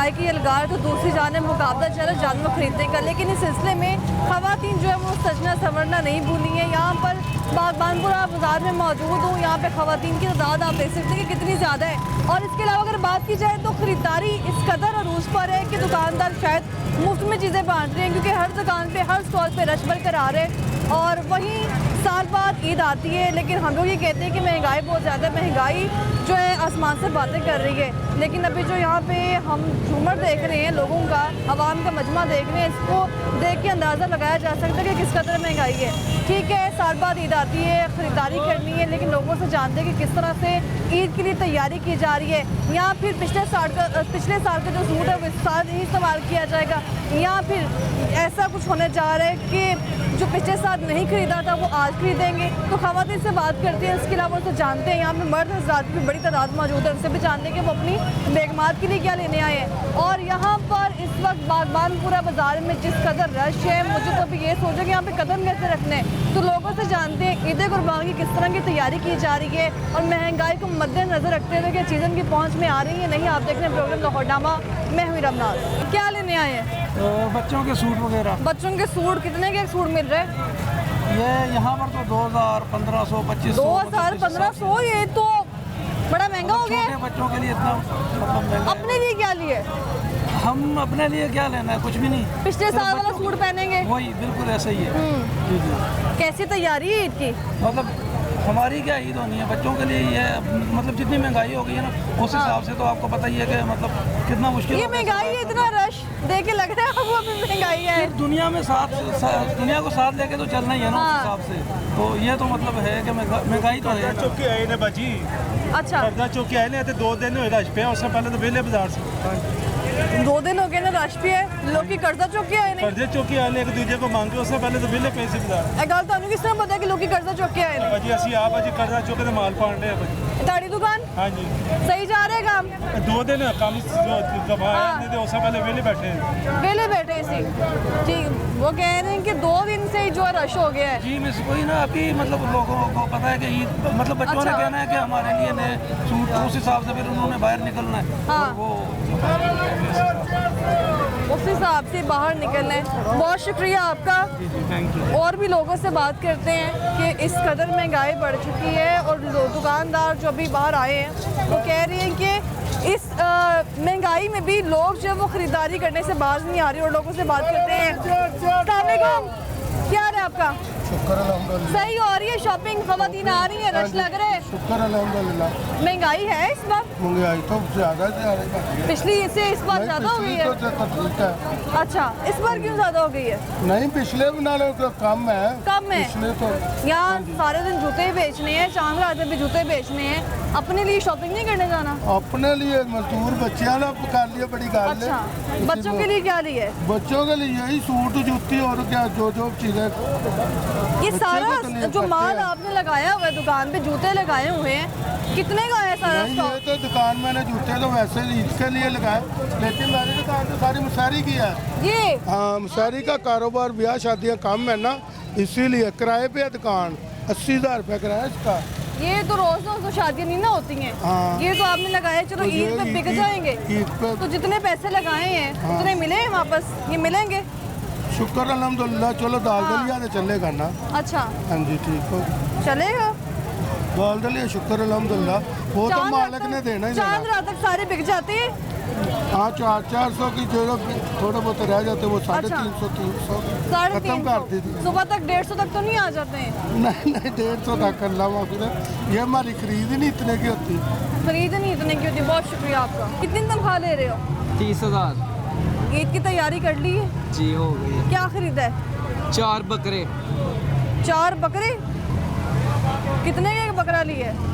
महंगाई की ये लगाए तो दूसरी जानिब मुकाबला चला जानवर खरीदने का। लेकिन इस सिलसिले में ख़वातीन जो है वो सजना संवरना नहीं भूली है। यहाँ पर बागबानपुरा बाज़ार में मौजूद हूँ। यहाँ पे ख़वातीन की तादाद आप देख सकते हैं कि कितनी ज़्यादा है। और इसके अलावा अगर बात की जाए तो ख़रीदारी इस कदर अरूज पर है कि दुकानदार शायद मुफ्त में चीज़ें बांट रहे हैं, क्योंकि हर दुकान पे हर स्टॉल पे रश भर कर आ रहे हैं। और वहीं साल बाद ईद आती है, लेकिन हम लोग ये कहते हैं कि महंगाई बहुत ज़्यादा, महंगाई जो है आसमान से बातें कर रही है। लेकिन अभी जो यहाँ पे हम झूमर देख रहे हैं, लोगों का आवाम का मजमा देख रहे हैं, इसको देख के अंदाज़ा लगाया जा सकता है कि किस कदर महंगाई है। ठीक है, साल बाद ईद आती है, ख़रीदारी करनी है, लेकिन लोगों से जानते हैं कि किस तरह से ईद के लिए तैयारी की जा रही है। या फिर पिछले साल का जो सूट है वो इस साल ही इस्तेमाल किया जाएगा, या फिर ऐसा कुछ होने जा रहा है कि जो पिछले साल नहीं खरीदा था वो आज खरीदेंगे। तो ख़वातीन से बात करते हैं, इसके अलावा तो जानते हैं यहाँ पे मर्द हज़रात की बड़ी तादाद मौजूद है, उनसे भी जानते हैं कि वो अपनी बेगमात के लिए क्या लेने आए हैं। और यहाँ पर इस वक्त बागबानपुरा बाज़ार में जिस कदर रश है, मुझे तो अभी ये सोचा कि यहाँ पे कदम कैसे रखने हैं। तो लोगों से जानते हैं ईद कुर्बान की किस तरह की तैयारी की जा रही है और महंगाई को मद्देनजर रखते हुए कि सीज़न की पहुँच में आ रही है नहीं। आप देख रहे हैं प्रोग्राम लाहौरनामा, मैं हुई रमनाथ। क्या लेने आए हैं? बच्चों के सूट वगैरह। बच्चों के सूट कितने के सूट मिल रहे हैं? ये यहाँ पर तो 2000, 1500, 2500, 2000, 1500, ये तो बड़ा महंगा हो गया है। छोटे बच्चों के लिए इतना मतलब महंगा। अपने लिए क्या लिए? हम अपने लिए क्या लेना है, कुछ भी नहीं। पिछले साल वाला सूट पहनेंगे? वही बिल्कुल ऐसा ही है। जी जी। कैसी तैयारी है ईद की? मतलब हमारी क्या ईद होनी है, बच्चों के लिए ही है। मतलब जितनी महंगाई हो गई है ना, उस हिसाब से तो आपको पता ही है कि मतलब कितना मुश्किल ये महंगाई है, इतना रश देख के लग रहा है वो भी महंगाई है। दुनिया में दुनिया को साथ लेके तो चलना ही है ना, उस हिसाब से। तो ये तो मतलब है कि महंगाई तो है। चौकी आए ने बाजी। अच्छा, कर्जा चौकी आए ने 2 दिन हुए रश पे, उससे पहले तो वेले बाजार से 2 दिन हो गए ना रश पे है। लोग की कर्जा चौकी आए ने, कर्जे चौकी आए ने एक दूजे को मांगे, उससे पहले तो वेले पैसे बाजार। ਇਹ ਗੱਲ ਤੁਹਾਨੂੰ ਕਿਸ ਤਰ੍ਹਾਂ ਪਤਾ ਕਿ ਲੋਕੀ कर्जा चौकी आए ने? बाजी ਅਸੀਂ आप बाजी कर्जा चौके ਤੇ माल पाण रहे बाजी। ਤੁਹਾਡੀ दुकान हाँ जी, सही जा रहा है काम? 2 दिन काम कमाया ने तो उससे पहले वेले बैठे हैं। वेले बैठे सी। ठीक, वो कह रहे हैं कि 2 दिन से ही जो है रश हो गया है। जी मिस कोई ना, अभी मतलब लोगों को पता है कि ईद मतलब बच्चों ने अच्छा। कहना है कि हमारे लिए नए सूट, उस हिसाब से फिर उन्होंने बाहर निकलना है। हाँ। और वो उस हिसाब से बाहर निकलना है। बहुत शुक्रिया आपका। Thank you. और भी लोगों से बात करते हैं कि इस कदर महंगाई बढ़ चुकी है और दुकानदार जो अभी बाहर आए हैं वो कह रहे हैं कि इस महंगाई में भी लोग जो है वो ख़रीदारी करने से बाज नहीं आ रहे। और लोगों से बात करते हैं। अस्सलाम वालेकुम, क्या हाल है आपका? शुक्र अल्हम्दुलिल्लाह। सही हो रही है शॉपिंग? ख़वातीन आ रही है, रश लग रहे हैं? शुक्र अल्हम्दुलिल्लाह। महंगाई है इस बार? महंगाई तो ज़्यादा से ज़्यादा है। पिछली से इस बार ज़्यादा हो गई है? तो ठीक है। अच्छा, इस बार क्यों ज़्यादा हो गई है? नहीं, पिछले नालों का कम है। कम है? पिछले तो यहाँ सारे दिन जूते ही बेचने हैं, चांद रात में भी जूते बेचने हैं। अपने लिए शॉपिंग नहीं करने जाना? अपने लिए मजदूर बच्चियां ना कर लिए, बड़ी गाल है। अच्छा, बच्चों के लिए क्या लिए? बच्चों के लिए यही सूट जूती और क्या जो चीज़ें। ये बच्चे सारा को तो नहीं जो करते माल हैं। आपने लगाया हुआ है दुकान पे, जूते लगाए हुए हैं, कितने का है सारा नहीं, स्टॉक? ये तो दुकान मैंने जूते तो वैसे ईद के लिए लगाए, लेकिन मेरी दुकान तो सारी मुसारी की है। ये हाँ, मुसारी का कारोबार, ब्याह शादियाँ कम है ना, इसीलिए किराए पे है दुकान। 80,000 रुपये किराया इसका। ये तो रोज रोज तो शादियाँ नहीं ना होती हैं। हाँ। ये तो आपने लगाया, चलो तो ईद ये पे बिक ईद- जाएंगे। ईद पे तो जितने पैसे लगाए हैं हाँ। उतने मिले हैं वापस? ये मिलेंगे? शुक्र अल्हम्दुलिल्लाह। चलो दाल दलिया तो चलेगा ना। अच्छा, हाँ जी, ठीक हो। चलेगा। दाल दलिया शुक्र अल्हम्दुलिल्लाह, वो तो चांद मालिक रात ने तक- देना ही चांद देना। रात तक सारे बिक जाते हैं। हाँ, 400 की जो थोड़े बहुत रह जाते वो 350, 300 साढ़े खत्म 300 कर दी थी। सुबह तक 150 तक तो नहीं आ जाते हैं? नहीं नहीं, 150 तक कर लावा फिर। ये हमारी खरीद ही नहीं इतने की होती। खरीद नहीं इतने की होती। बहुत शुक्रिया आपका। कितनी तनख्वाह ले रहे हो? 30,000। ईद की तैयारी कर ली है? जी हो गई है। क्या खरीदा है? 4 बकरे। 4 बकरे? कितने का एक बकरा लिया है?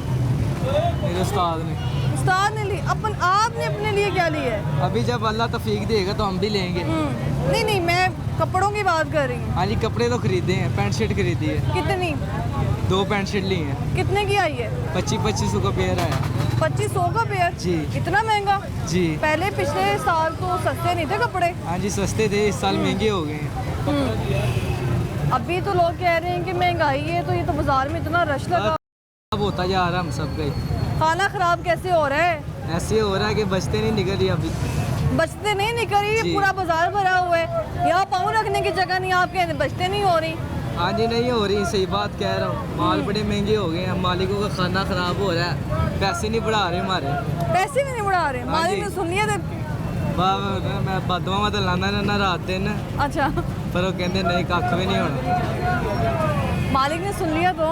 मेरे उस्ताद ने। उस्ताद ने ली? आपने अपने लिए क्या लिया है? अभी जब अल्लाह तौफीक देगा तो हम भी लेंगे। नहीं नहीं, मैं कपड़ों की बात कर रही हूँ। हाँ जी, कपड़े तो खरीदे हैं, पैंट शर्ट खरीदी है, कितनी? 2 पैंट शर्ट ली हैं। कितने की आई है? 2500 का पेयर आया। 2500 का पेयर? जी। इतना महंगा? जी पहले पिछले साल तो सस्ते नहीं थे कपड़े। हाँ जी, सस्ते थे, इस साल महंगे हो गए हैं। अभी तो लोग कह रहे हैं कि महंगाई है, तो ये तो बाजार में इतना रश लगा। अब होता जा रहा हम सब का ही। खाना खराब कैसे हो रहा है? ऐसे हो रहा है कि बचते नहीं निकल रही अभी। बचते नहीं निकल रही, जी। पूरा बाजार भरा हुआ है, यहाँ पाँव रखने की जगह नहीं, आपके बचते नहीं हो रही। हाँ जी, नहीं हो रही, सही बात कह रहा हूँ। माल बड़े महंगे हो गए हैं, मालिकों का खाना खराब हो रहा है, पैसे नहीं बढ़ा रहे हमारे। पैसे भी नहीं बढ़ा रहे, हाँ मालिक जी। ने सुन लिया थे। मैं बदवा मत लाना ना रात दिन, अच्छा, पर वो कहते नहीं कख भी नहीं होना। मालिक ने सुन लिया तो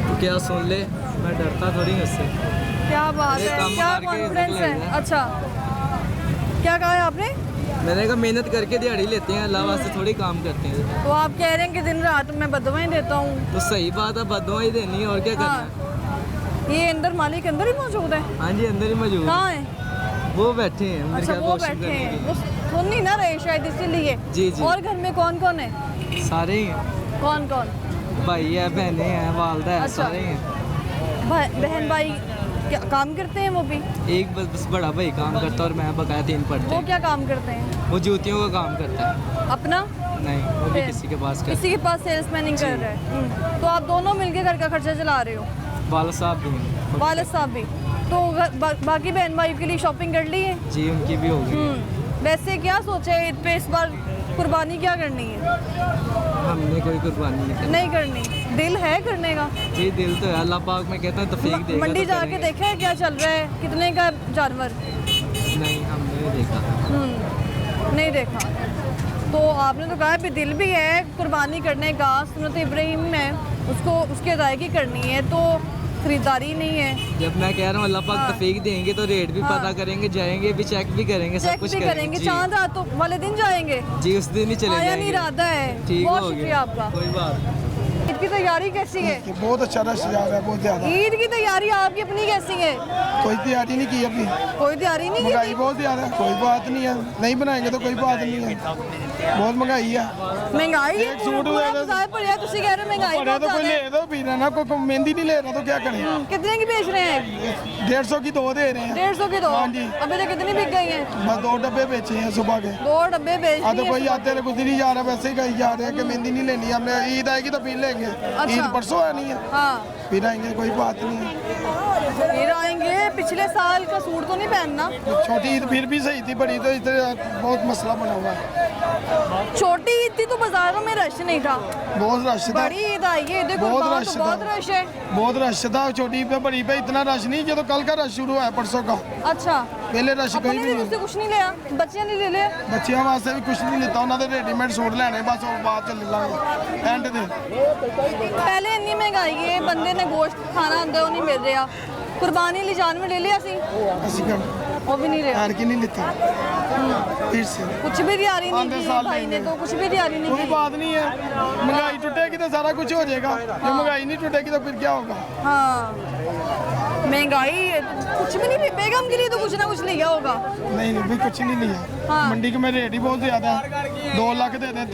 तो क्या सुन ले, मैं डरता थोड़ी हूँ उससे। क्या बात ये है, काम क्या करके कॉन्फिडेंस निकले है। हैं। अच्छा, क्या कहा है आपने? मैंने कहा मेहनत करके दिहाड़ी लेते हैं, अल्लाह वास्ते थोड़ी काम करते हैं। तो आप कह रहे हैं कि दिन रात मैं बदवाएं देता हूँ। तो सही बात है, बदवा ही देनी है और क्या करना है। हाँ, ये अंदर मालिक अंदर ही मौजूद है। हाँ जी, अंदर ही मौजूद है। कहाँ है? वो बैठे हैं मेरे अच्छा, ख्याल वो वॉशिंग बैठे करने हैं, के वो सुन नहीं ना रहे शायद इसीलिए। जी, जी। और घर में कौन कौन है? लिए। सारे ही हैं, कौन कौन? भाई है, बहनें हैं, वालदा है, अच्छा। सारे ही हैं। बहन भाई क्या काम करते हैं वो भी? एक बस बड़ा भाई काम करता है और मैं बकाया 3 पढ़ते वो हैं। क्या काम करते हैं? वो जूतियों का काम करता है। अपना? नहीं, वो भी फिर? किसी के पास करता किसी के पास सेल्समैनिंग कर रहा है। तो आप दोनों मिलके घर का खर्चा चला रहे हो? है। वाला साहब भी हैं। वालिद साहब भी। तो बाकी बहन भाई के लिए शॉपिंग कर ली है? जी, उनकी भी होगी। वैसे क्या सोचा है ईद पे इस बार कुर्बानी क्या करनी है? हमने कोई कुर्बानी नहीं की। नहीं करनी, दिल है करने का? जी, दिल तो है, अल्लाह पाक में कहता है तौफीक देगा मंडी तो जाके करेंगे। देखा है क्या चल रहा है, कितने का जानवर? नहीं, हमने नहीं देखा। नहीं देखा। तो आपने तो कहा भी दिल भी है कुर्बानी करने का, सुन्नत इब्राहिम में उसको उसकी अदायगी करनी है, तो खरीदारी नहीं है। जब मैं कह रहा हूँ अल्लाह पाक हाँ। तौफीक देंगे तो रेट भी हाँ। पता करेंगे, जाएंगे भी, चेक भी करेंगे, सब चेक कुछ भी करेंगे, जी। चांद रात वाले दिन जाएंगे। जी, उस दिन ही चले आया जाएंगे। नहीं इरादा है। ठीक बहुत हो शुक्रिया गया, आपका। कोई बात। ईद की तैयारी कैसी है? बहुत अच्छा रश जा रहा है, बहुत ज़्यादा। ईद की तैयारी आपकी अपनी कैसी है? कोई तैयारी नहीं की अभी, कोई तैयारी नहीं महंगाई की? बहुत ज़्यादा है, कोई बात नहीं है, नहीं बनाएंगे तो कोई बात नहीं है, बहुत महंगाई है। महंगाई एक सूट पूरा ले लो। बाजार पड़िया, तुसी कह रहे हो महंगाई पड़े बहुत तो कोई ज्यादा ले है। दो, पी रहा ना, कोई मेहंदी नहीं ले रहा तो क्या करें। कितने की बेच रहे हैं? 150 की 2 दे रहे हैं। 150 की 2? हाँ जी। अभी तक कितनी बिक गई हैं? बस 2 डब्बे बेचे हैं सुबह के। 2 डब्बे बेच हाँ तो दिए कोई सुबह आते रहे, कुछ नहीं जा रहा, वैसे ही कहीं जा रहे हैं कि मेहंदी नहीं लेनी, हमने ईद आएगी तो फिर लेंगे। ईद परसों आनी है, हाँ, फिर आएंगे, कोई बात नहीं है। फिर आएंगे। पिछले साल का सूट तो नहीं पहनना? छोटी ईद फिर भी सही थी, बड़ी तो इधर बहुत मसला बना हुआ है। छोटी ईद थी तो बाजारों में रश नहीं था, बहुत रश था, बड़ी ईद आई है, देखो बहुत बाहर रश तो था। बहुत रश है। बहुत रश था। छोटी पे बड़ी पे इतना रश नहीं, जो तो कल का रश शुरू है, परसों का। अच्छा, पहले रश अपने कहीं भी लिए नहीं। उससे कुछ नहीं लिया, बच्चे नहीं ले लिया? ਬੱਚਿਆਂ ਵਾਸਤੇ ਵੀ ਕੁਝ ਨਹੀਂ ਲਿੱਤਾ, ਉਹਨਾਂ ਦੇ ਰੈਡੀਮੇਡ ਸੂਟ ਲੈਣੇ, ਬਸ ਉਹ ਬਾਅਦ ਚ ਲੈ ਲਾਂਗੇ ਐਂਡ ਦੇ। पहले इतनी महंगाई है, बंदे ने गोश्त खाना ਹੁੰਦਾ ਉਹ ਨਹੀਂ ਮਿਲ ਰਿਹਾ। कुर्बानी ਲਈ जानवर ले लिया सी, ਅਸੀਂ ਕਿ वो भी नहीं लिया। ਐਰ ਕੀ ਨਹੀਂ ਲਿੱਤਾ फिर से। कुछ भी तैयारी नहीं आंधे की साल भाई ने, लेंगे। तो कुछ भी तैयारी नहीं कोई की। बात नहीं है, महंगाई टूटेगी तो सारा कुछ हो जाएगा, जो महंगाई नहीं टूटेगी तो फिर क्या होगा। हाँ, महंगाई कुछ भी नहीं, बेगम के लिए तो कुछ ना कुछ लिया होगा। नहीं नहीं भाई, कुछ नहीं लिया। हाँ। मंडी के में रेट ही बहुत ज़्यादा है, 2 लाख दे दें,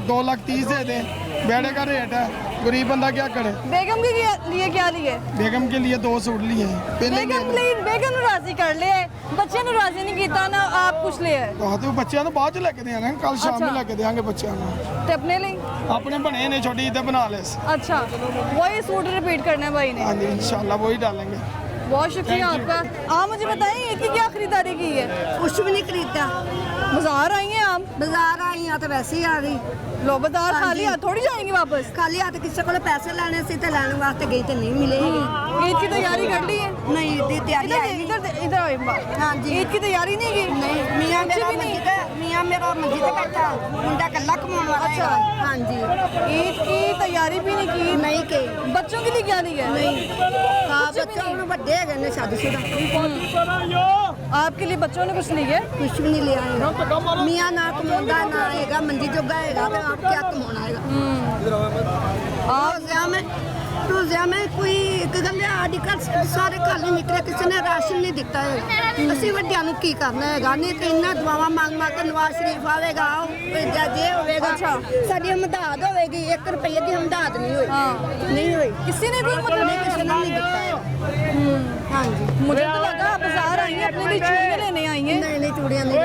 2,30,000 दे दें, बेड़े का रेट है, गरीब बंदा क्या करे। बेगम के लिए क्या लिए? बेगम के लिए 2 सूट लिए हैं, पहले बेगम ਨੂੰ ਰਾਜ਼ੀ ਕਰ ਲਿਆ, ਬੱਚਿਆਂ ਨੂੰ ਰਾਜ਼ੀ ਨਹੀਂ ਕੀਤਾ ਨਾ, ਆਪ ਕੁਛ ਲਿਆ। तो बच्चों को बाद च लेके देना, कल शाम में अच्छा। लेके देंगे बच्चों को। ਤੇ ਆਪਣੇ ਲਈ? अपने बने ने छोटी ईद बना ले। अच्छा, वही सूट रिपीट करना है भाई ने। हाँ जी, इंशाल्लाह वही डालेंगे। बहुत शुक्रिया आपका। आप मुझे बताइए ईद की क्या खरीदारी की है? कुछ भी नहीं खरीदा, बाजार आई हैं आप? बाजार आई हाँ तो वैसे ही आ गई। लो बाजार हाँ खाली जी। हाथ थोड़ी जाएंगे वापस। खाली हाथ किसी को पैसे लेने से तो लेने वास्ते गई तो नहीं मिलेगी। ईद की तैयारी कर ली है? नहीं ईद तैयारी इधर आई नहीं। इधर इधर आओ एक बार। हाँ जी। ईद की तैयारी नहीं की? नहीं, मियाँ कुछ मेरा भी नहीं। मियाँ मेरा मस्जिद बैठा, मुंडा कल्ला कमाने वाला अच्छा। है। हाँ जी, ईद की तैयारी भी नहीं की? नहीं के बच्चों के लिए क्या लिया? नहीं। हाँ कुछ भी बच्चों नहीं। ने बड़े गए ने शादीशुदा, आपके लिए बच्चों ने कुछ नहीं किया? कुछ भी नहीं लिया है। मियाँ ना कमाਉਂਦਾ ना आएगा, मंजी जोगा आएगा तो आप क्या कमाना आएगा। रोज़िया में कोई एक गल है, आदि घर सारे घर नहीं निकले, किसी ने राशन नहीं दिता है। ਅਸੀਂ ਵੱਡਿਆਂ ਨੂੰ ਕੀ ਕਰਨਾ ਹੈਗਾ, ਨਹੀਂ ਤੇ ਇੰਨਾ ਦੁਆਵਾਂ ਮੰਗ ਮੰਗ ਕੇ ਨਵਾਜ਼ ਸ਼ਰੀਫ ਆਵੇਗਾ, ਜੇ ਹੋਵੇਗਾ ਸਾਡੀ ਹਮਦਰਦ ਹੋਵੇਗੀ, 1 ਰੁਪਏ ਦੀ ਹਮਦਰਦ ਨਹੀਂ ਹੋਈ। नहीं हुई, किसी ने कोई मतलब नहीं किसी ने नहीं दिता है। हाँ जी, मुझे तो लगा आप बाजार आई हैं अपने लिए चूड़ियां लेने आई हैं। नहीं नहीं चूड़ियाँ नहीं।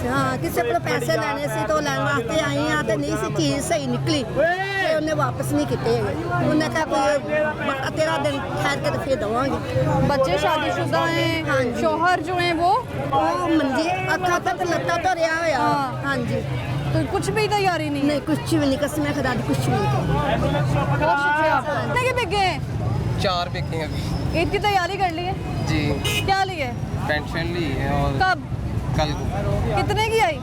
हाँ किसी को पैसे लेने से तो लैन वास्ते आई हाँ तो नहीं सी चीज़ सही निकली, तो उन्हें वापस नहीं किए। उन्हें कहा कोई 12-13 दिन ठहर के तो फिर दवांगे। बच्चे शादीशुदा हैं, हाँ जी। शौहर जो हैं वो ਉਹ ਮੰਜੀ ਅੱਖਾਂ ਤੱਕ ਲੱਤਾਂ ਤੋਂ ਰਿਹਾ ਹੋਇਆ ਹਾਂ। ਹਾਂਜੀ तो कुछ भी तैयारी नहीं है? ਨਹੀਂ ਕੁਛ ਵੀ ਨਹੀਂ ਕਸਮ ਖੁਦਾ ਦੀ ਕੁਛ ਵੀ ਨਹੀਂ बहुत शुक्रिया आपका। कितने के बिक गए हैं? 4 बिके अभी ईद की तैयारी कर ली है? जी। क्या लिए? पेंशन ली है और कब? कल कितने की आई?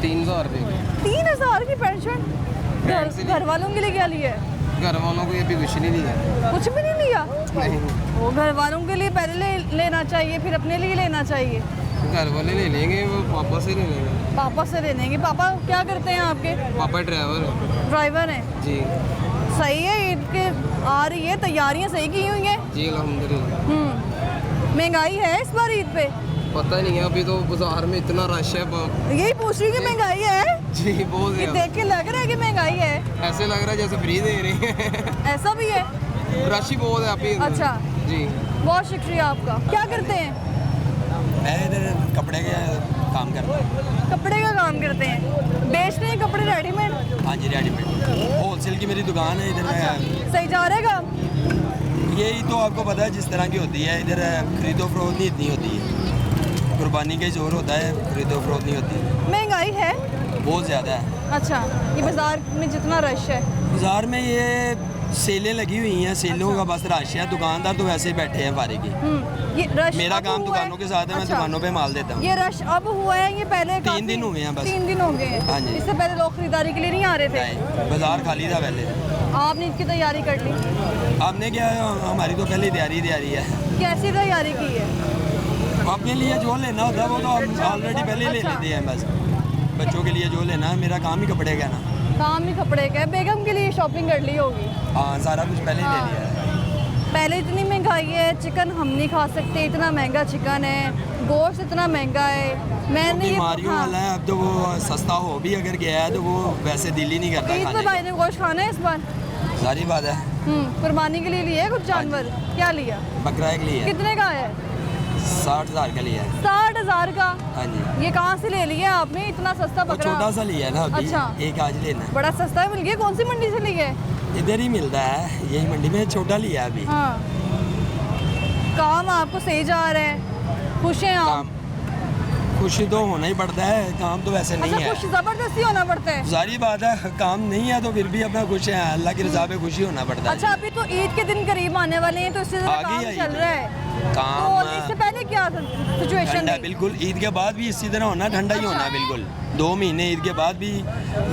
300 रुपये 3000 की पेंशन? बैंक से ली। घर वालों के लिए क्या लिए? घर वालों को ये भी कुछ नहीं लिया कुछ भी नहीं लिया? नहीं वो घर वालों के लिए पहले लेना चाहिए, फिर अपने लिए लेना चाहिए। घर वाले ले लेंगे, वो पापा से ले लेंगे। पापा से ले लेंगे। पापा क्या करते हैं आपके? पापा ड्राइवर है ड्राइवर हैं। जी। सही है, ईद के आ रही है, तैयारियां सही की हुई हैं। जी अल्हम्दुलिल्लाह। महंगाई है इस बार ईद पे? पता नहीं है, अभी तो बाजार में इतना रश है यही पूछ रही हूँ कि महंगाई है? जी बहुत ये ज़्यादा। देख के लग रहा है कि महंगाई है। ऐसे लग रहा है जैसे फ्री दे रहे हैं ऐसा भी है? रश ही बहुत है अभी इधर। अच्छा। जी। बहुत शुक्रिया आपका। क्या करते हैं? मैं इधर कपड़े के काम करता हूँ। कपड़े का काम करते हैं? बेचते हैं कपड़े रेडीमेड? हाँ जी रेडीमेड होलसेल की मेरी दुकान है इधर। अच्छा, सही जा रहा है काम? यही तो आपको पता है जिस तरह की होती है इधर खरीदो फरोख्त नहीं इतनी होती है, कुर्बानी का ही जोर होता है, खरीदो फरोख्त नहीं होती, महंगाई है? बहुत ज़्यादा है। अच्छा, ये बाजार में जितना रश है। बाज़ार में ये सेलें लगी हुई हैं, सेलों का बस रश है, दुकानदार तो वैसे ही बैठे हैं फारिग ही। ये रश मेरा अब काम हुआ दुकानों है? के साथ है, मैं अच्छा, दुकानों पे माल देता हूँ। ये रश अब हुआ है, ये पहले 3 दिन हुए हैं बस। 3 दिन हो गए हैं। हाँ जी। इससे पहले लोग खरीदारी के लिए नहीं आ रहे थे? नहीं, बाज़ार खाली था पहले। आपने इसकी तैयारी कर ली? आपने क्या, हमारी तो पहले तैयारी है। कैसी तैयारी की है? अपने लिए जो लेना होता है वो तो हम ऑलरेडी पहले ही ले अच्छा। लेते हैं। बस बच्चों के लिए जो लेना है, मेरा काम ही कपड़े का ना। काम ही कपड़े का है। बेगम के लिए शॉपिंग कर ली होगी? हाँ सारा कुछ पहले ही ले लिया है। पहले इतनी महंगाई है, चिकन हम नहीं खा सकते, इतना महंगा चिकन है, गोश्त इतना महंगा है। मैंने बीमारियों वाला है, अब तो वो सस्ता हो भी अगर गया है तो वो वैसे दिल ही नहीं करता ईद खाने में भाई ने गोश्त खाना है इस बार? का। सारी बात है। कुर्बानी के लिए लिया है कुछ जानवर? क्या लिया? बकरा एक लिए कितने का है? 60,000 का लिया है। 60,000 का? हाँ जी। ये कहाँ से ले लिया आपने इतना सस्ता वो बकरा? छोटा सा लिया है ना अभी। अच्छा। एक आज लेना है। बड़ा सस्ता मिल गया। कौन सी मंडी से लिए? इधर ही मिलता है, यही मंडी में छोटा लिया है अभी। हाँ। काम आपको सही जा रहा है, खुश हैं आप? काम खुशी तो होना ही पड़ता है, काम तो वैसे नहीं अच्छा, है। खुश जबरदस्ती होना पड़ता है? सारी बात है, काम नहीं है तो फिर भी अपना खुश है, अल्लाह की रज़ा पे खुशी होना पड़ता है। अच्छा, अभी तो ईद के दिन करीब आने वाले हैं, तो इससे ज़्यादा आगे काम ही चल ईद रहा है। काम तो इससे पहले क्या सिचुएशन ठंडा थी? बिल्कुल, ईद के बाद भी इसी तरह होना, ठंडा ही होना बिल्कुल। 2 महीने ईद के बाद भी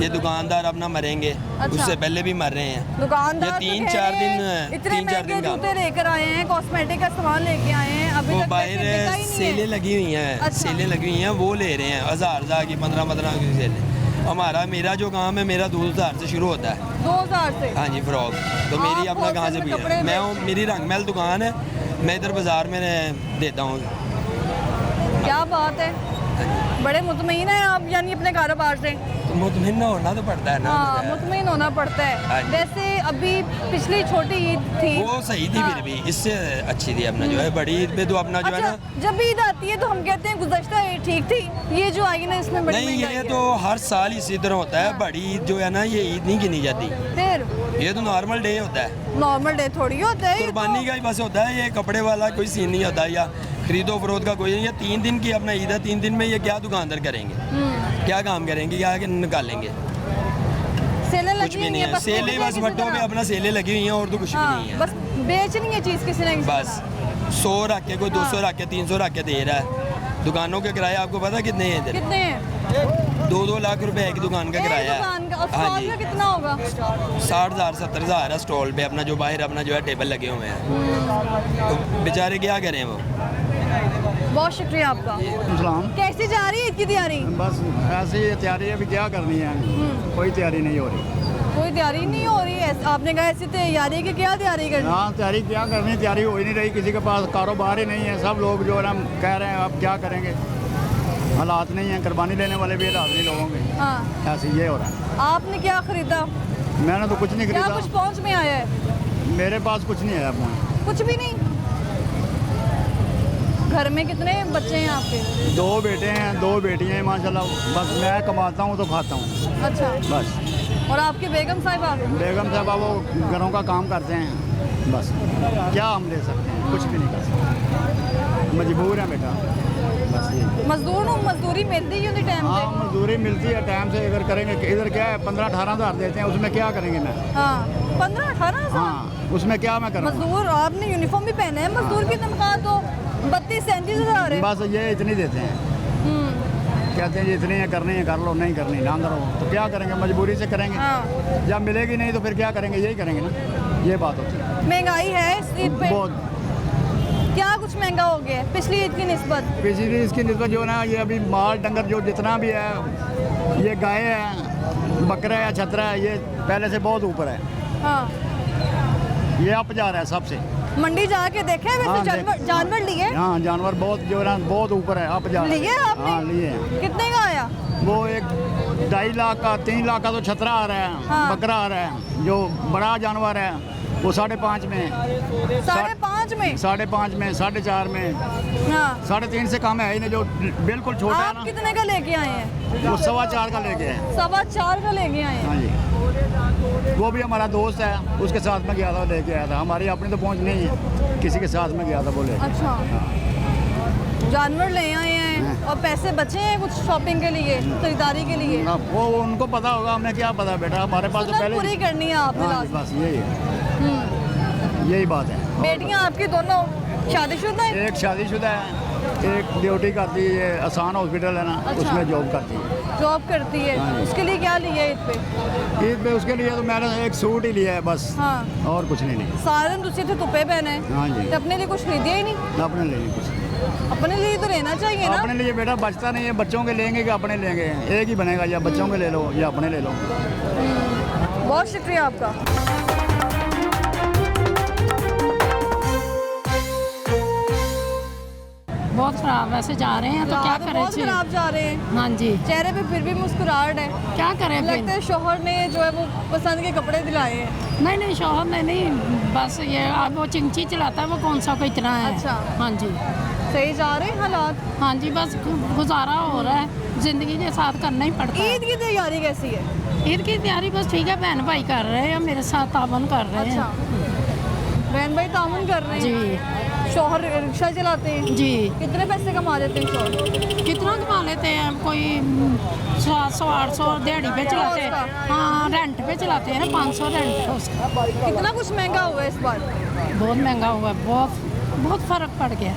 ये दुकानदार अपना मरेंगे। अच्छा। उससे पहले भी मर रहे हैं। दुकानदार ये तो 3-4 कह रहे दिन हैं, इतने 3-4 महंगे दिन काम। जूते लेकर आए हैं, कॉस्मेटिक का सामान लेके आए हैं, अभी वो तक पैसे बिका बाहर ही नहीं सेलें है। लगी हुई हैं। अच्छा। सेलें लगी हुई हैं, वो ले रहे हैं 1000 की, 15 की सेलें। मेरा जो काम है, मेरा 2000 से शुरू होता है। 2000 से? हाँ जी, फ्रॉक तो मेरी आप अपना कहाँ से wholesale भी में कपड़े है। मैं बेचते मेरी रंगमहल दुकान है, मैं इधर बाज़ार में देता हूँ। क्या बात है, बड़े मुतमईन हैं आप यानी अपने कारोबार से? तो मुतमिन होना तो पड़ता है ना। हाँ, मुतमईन होना पड़ता हाँ है। जी। वैसे अभी पिछली छोटी ईद थी, वो सही थी, हाँ। फिर भी इससे अच्छी थी अपना जो है। बड़ी ईद पे तो अपना जो है अच्छा, ना। जब ईद आती है तो हम कहते हैं गुज़श्ता ईद ठीक थी, ये जो आई ना इसमें बड़ी नहीं, महंगाई ये है। तो हर साल इसी तरह होता है। बड़ी ईद जो है ना, ये ईद नहीं गिनी जाती, फिर ये तो नॉर्मल डे होता है। नॉर्मल डे थोड़ी होता है ये तो। कुर्बानी का ही बस होता है, ये कपड़े वाला कोई सीन नहीं होता, या खरीदो फरोख्त का कोई नहीं। ये 3 दिन की अपना ईद है, 3 दिन में ये क्या दुकानदार करेंगे, क्या काम करेंगे, क्या निकालेंगे? सेलें कुछ लगी भी हुई नहीं हैं, है। बस सेलें बेचने बस की भट्टों पे तरह। अपना सेलें लगी हुई हैं, और तो कुछ भी हाँ, नहीं है। बस बेचनी है चीज़ किसी ने बस 100 रख के, कोई 200 रख के, 300 रख के दे रहा है। दुकानों के किराए आपको पता कितने हैं इधर? कितने हैं? 2-2 लाख रुपए एक दुकान का एक किराया है। दुकान का? और हाँ स्टॉल जी, का कितना होगा? 60,000 70,000 है स्टॉल पे अपना, जो बाहर अपना जो है टेबल लगे हुए हैं। तो बेचारे क्या करें वो। बहुत शुक्रिया आपका। सलाम। कैसी जा रही है ईद की तैयारी? बस ऐसी ही तैयारी है, अभी क्या करनी है, कोई तैयारी नहीं हो रही। कोई तैयारी नहीं हो रही है? आपने कहा ऐसी तैयारी की, क्या तैयारी करनी? हाँ, तैयारी क्या करनी, तैयारी हो ही नहीं रही, किसी के पास कारोबार ही नहीं है। सब लोग जो है ना कह रहे हैं अब क्या करेंगे, हालात नहीं है, कुर्बानी लेने वाले भी हालात नहीं लोगों के। हाँ, ऐसे ये हो रहा है। आपने क्या खरीदा? मैंने तो कुछ नहीं क्या कुछ खरीदा, पहुंच में आया है? मेरे पास कुछ नहीं है अपना। कुछ भी नहीं? घर में कितने बच्चे हैं आपके? 2 बेटे हैं, 2 बेटियां हैं माशाल्लाह। बस मैं कमाता हूँ तो खाता हूँ अच्छा, बस। और आपकी बेगम साहिबा? बेगम साहबा वो घरों का काम करते हैं, बस। क्या हम ले सकते हैं, कुछ भी नहीं कर सकते, मजबूर हैं बेटा। बस यही। मजदूर ਨੂੰ मजदूरी मिलती ही नहीं टाइम हाँ पे। मजदूरी मिलती है टाइम से, अगर करेंगे इधर क्या है 15-18 हज़ार देते हैं, उसमें क्या करेंगे मैं? हाँ 15-18 हज़ार। हाँ उसमें क्या मैं करूँ? मजदूर आपने यूनिफॉर्म भी पहने है, मजदूर की तनख्वाह तो 32-37 हज़ार है। बस ये इतनी देते हैं, हम्म, कहते हैं जी इतनी है, करनी है कर लो, नहीं करनी ना करो। तो क्या करेंगे, मजबूरी से करेंगे। हाँ। जब मिलेगी नहीं तो फिर क्या करेंगे, यही करेंगे ना, ये बात होती है। महंगाई है इस ईद पे, बहुत क्या कुछ महंगा हो गया है पिछली ईद की निस्बत? पिछली इसकी निस्बत जो है ना, ये अभी माल डंगर जो जितना भी है, ये गाय है, बकरा है, छतरा है, ये पहले से बहुत ऊपर है, हाँ। ये अप जा रहा है सबसे। मंडी जाके देखे हैं वैसे हाँ, जानवर लिए? हाँ जानवर बहुत जो है ना बहुत ऊपर है, अप जा रहा है। लिए आपने? हाँ लिए हैं। कितने का आया? वो एक 2.5 लाख का 3 लाख का तो छतरा आ रहा है, हाँ। बकरा आ रहा है। जो बड़ा जानवर है वो 5.5 में, 5.5 में? 5.5 में, 4.5 में, हाँ। 3.5 से कम है ही नहीं। जो बिल्कुल छोटा है आप ना, कितने का लेके आए हैं? वो 4.25 का लेके है। 4.25 का लेके आए हैं। हाँ जी, वो भी हमारा दोस्त है, उसके साथ में गया था, लेके आया था। हमारी अपनी तो पहुंच नहीं है, किसी के साथ में गया था बोले। अच्छा, जानवर ले आए हैं और पैसे बचे हैं कुछ शॉपिंग के लिए, खरीदारी के लिए? वो उनको पता होगा, हमें क्या पता बेटा, हमारे पास तो सुन्नत पहले पूरी करनी है आपने हाँ, लास्ट में। बस यही है, हम्म, यही बात है। बेटियां आपकी दोनों शादीशुदा हैं? एक शादीशुदा है, एक ड्यूटी करती है, आसान हॉस्पिटल है ना, अच्छा। उसमें जॉब करती है। जॉब करती है, हाँ जी। उसके लिए क्या लिया है ईद पे? ईद पे उसके लिए तो मैंने एक सूट ही लिया है बस, हाँ। और कुछ नहीं लिया। सारे दिन दूसरे थे तुपे पहने हैं। हाँ जी। तो अपने लिए कुछ खरीदिया ही नहीं? अपने लिए कुछ, अपने लिए तो लेना चाहिए ना। अपने लिए बेटा बचता नहीं है, बच्चों के लेंगे कि अपने लेंगे, एक ही बनेगा, या बच्चों के ले लो या अपने ले लो। बहुत शुक्रिया आपका। बहुत खराब वैसे जा रहे हैं तो क्या तो करें बहुत जी? खराब जा रहे हैं, हाँ जी, चेहरे पे फिर भी मुस्कुराहट है। क्या करें लगता फिर? है शोहर ने जो है वो पसंद के कपड़े दिलाए हैं। नहीं नहीं शौहर ने नहीं, बस ये अब वो चिंची चलाता है, वो कौन सा कोई इतना है। अच्छा। हाँ जी, सही जा रहे हैं हालात? हाँ जी, बस गुजारा हो रहा है, जिंदगी के साथ करना ही पड़ता है। ईद की तैयारी कैसी है? ईद की तैयारी बस ठीक है, बहन भाई कर रहे हैं, मेरे साथ ताबन कर रहे अच्छा, हैं। बहन भाई तामुन कर रहे हैं। जी शोहर रिक्शा चलाते हैं। जी, कितने पैसे कमा लेते हैं शोहर? कितना कमा लेते हैं, कोई 700-800 दिहाड़ी पे चलाते हैं। हाँ रेंट पे चलाते हैं ना, 500 रेंट है उसका। कितना कुछ महंगा हुआ है इस बार? बहुत महंगा हुआ है, बहुत फ़र्क पड़ गया।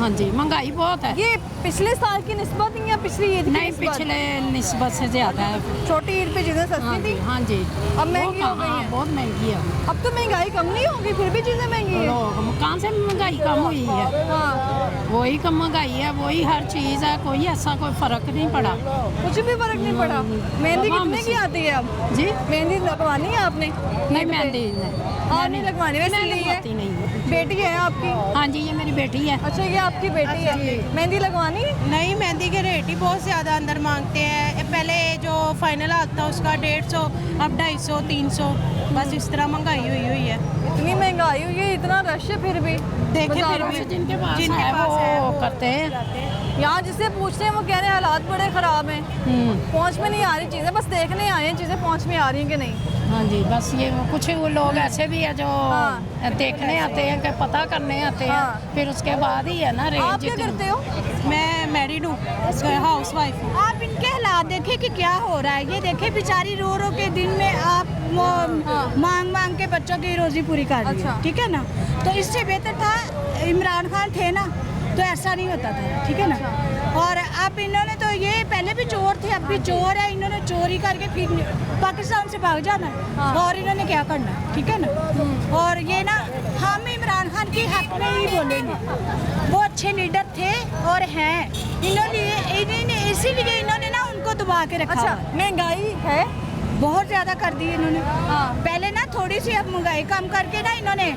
हाँ जी, महंगाई बहुत है। ये पिछले साल की निस्बत या पिछली ईद की नहीं, निस्बत? पिछले निस्बत से ज़्यादा है। छोटी ईद पे चीजें हाँ सस्ती जी, थी, हाँ जी, अब महंगी हो गई हैं। बहुत महंगी है। अब तो महंगाई कम नहीं होगी, फिर भी चीजें महंगी है। लोग कहाँ से महंगाई कम हुई है? हाँ, वही कम महंगाई है, वही हर चीज़ है, कोई ऐसा कोई फ़र्क नहीं पड़ा। कुछ भी फर्क नहीं पड़ा। मेहंदी तमाम कितने की से- आती है अब? जी मेहंदी लगवानी है आपने? नहीं, मेहंदी नहीं, आप नहीं लगवानी? वैसे मैं ली है? लगवाती नहीं हूँ। बेटी है आपकी? हाँ जी, ये मेरी बेटी है। अच्छा, ये आपकी बेटी है। मेहंदी लगवानी है? नहीं, मेहंदी के रेट ही बहुत ज़्यादा अंदर मांगते हैं। पहले जो फाइनल आता था उसका 150, अब 250, 300, बस इस तरह महंगाई हुई है। इतनी महंगाई हुई है, इतना रश है फिर भी देखे फिर बाजारों भी में। जिनके पास जिनके है पास है वो वो करते हैं। यहाँ जिससे पूछते हैं वो कह रहे हैं हालात बड़े ख़राब हैं, पहुँच में नहीं आ रही चीज़ें, बस देखने आए हैं चीज़ें पहुँच में आ रही हैं कि नहीं। हाँ जी, बस ये कुछ वो लोग ऐसे भी है जो हाँ। देखने आते हैं, कि पता करने आते हैं, हाँ। फिर उसके बाद ही है ना रेट। आप क्या करते हो? मैं मैरिड हूँ, हाउस वाइफ हूँ। आप इनके हालात देखे कि क्या हो रहा है, ये देखे बेचारी रो रो के दिन में आप मांग मांग के बच्चों की रोजी पूरी कर रही अच्छा। है, ठीक है ना। तो इससे बेहतर था इमरान खान थे ना, तो ऐसा नहीं होता था, ठीक है ना। और अब इन्होंने तो ये पहले भी चोर थे, अब भी चोर है, इन्होंने चोरी करके फिर पाकिस्तान से भाग जाना है। हाँ। और इन्होंने क्या करना है, ठीक है ना। और ये ना हम इमरान खान के हक में ही बोलेंगे, वो अच्छे लीडर थे और हैं। इन्होंने इसीलिए इन्होंने ना उनको दबा के रखा अच्छा, हुआ है। महंगाई है बहुत ज़्यादा कर दी इन्होंने। हाँ। पहले ना थोड़ी सी अब महंगाई कम करके ना इन्होंने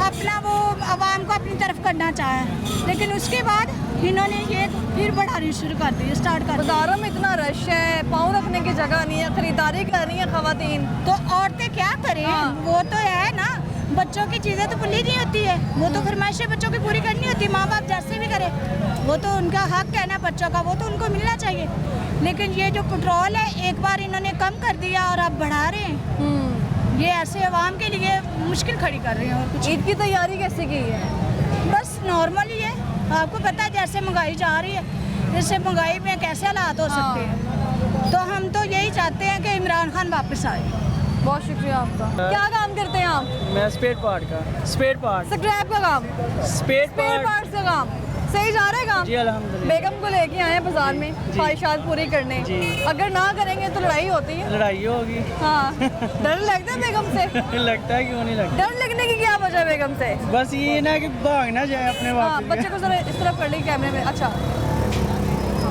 अपना वो आवाम को अपनी तरफ करना चाहा है, लेकिन उसके बाद इन्होंने ये फिर बढ़ानी शुरू कर दी, स्टार्ट कर दी। बाजारों में इतना रश है, पाँव रखने की जगह नहीं है, खरीदारी करनी है खवातीन। तो औरतें क्या करें, हाँ। वो तो है ना, बच्चों की चीज़ें तो पूरी नहीं होती है, वो तो फरमाइशें बच्चों की पूरी करनी होती है। माँ बाप जैसे भी करे, वो तो उनका हक है ना बच्चों का, वो तो उनको मिलना चाहिए। लेकिन ये जो पेट्रोल है एक बार इन्होंने कम कर दिया और अब बढ़ा रहे हैं, ये ऐसे आवाम के लिए मुश्किल खड़ी कर रहे हैं। और कुछ ईद की तैयारी कैसे की है? बस नॉर्मल ही है, आपको पता है जैसे महंगाई जा रही है, इससे महंगाई में कैसे हालात हो सकते हैं। तो हम तो यही चाहते हैं कि इमरान खान वापस आए। बहुत शुक्रिया आपका। क्या काम करते हैं आप? मैं स्पेयर पार्ट का स्क्रैप का काम, स्पेयर स्पेयर पार्ट्स का काम। सही जा रहा है काम? जी अल्हम्दुलिल्लाह। बेगम को लेके आए हैं बाजार में ख्वाहिशात पूरी करने। अगर ना करेंगे तो लड़ाई होती है। लड़ाई होगी। हाँ, डर लगता है बेगम से? लगता है, क्यों नहीं लगता। डर लगने की क्या वजह है बेगम से? बस ये ना कि भाग ना जाए अपने हाँ, वापस। बच्चे को जरा इस तरफ कर ली कैमरे में। अच्छा,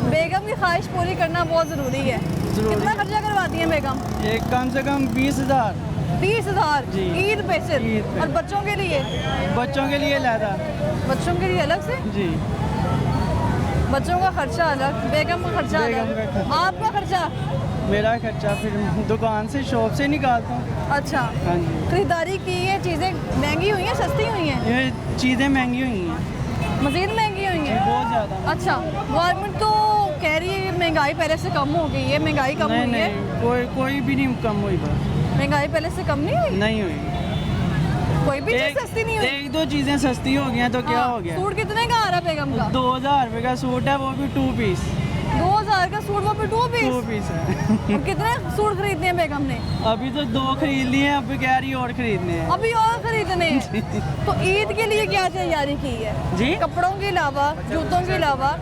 बेगम की ख्वाहिश पूरी करना बहुत ज़रूरी है। कितना खर्चा करवाती हैं बेगम? ये कम से कम 20,000। 20,000 जी। ईद पे सिर्फ? ईद पे। और बच्चों के लिए? बच्चों के लिए लादा। बच्चों के लिए अलग से? जी। बच्चों का खर्चा अलग, बेगम का खर्चा बेगम अलग, का खर्चा। आपका खर्चा? मेरा खर्चा फिर दुकान से, शॉप से निकालता हूँ। अच्छा, हाँ जी। खरीदारी की है, चीज़ें महंगी हुई हैं सस्ती हुई हैं? ये चीज़ें महंगी हुई हैं, मज़ीद महंगी हुई हैं? बहुत ज़्यादा। अच्छा, गवर्नमेंट तो कह रही है महंगाई पहले से कम हो गई है, महंगाई कम नहीं हुई है। नहीं, कोई भी नहीं कम हुई, बस महंगाई पहले से कम नहीं हुई? नहीं हुई। कोई भी चीज़ सस्ती नहीं हुई? एक दो चीज़ें सस्ती हो गई हैं तो क्या हाँ, हो गया। सूट कितने का आ रहा है बेगम का? 2000 रुपये का सूट है, वो भी 2 पीस। 2000 का सूट, वो भी 2 पीस? 2 पीस है। और कितने सूट खरीदने हैं बेगम ने? अभी तो 2 खरीद लिए हैं, अब कह रही है और खरीदने हैं। अभी और खरीदने हैं? तो ईद के लिए क्या तैयारी की है जी? कपड़ों के अलावा, जूतों के अलावा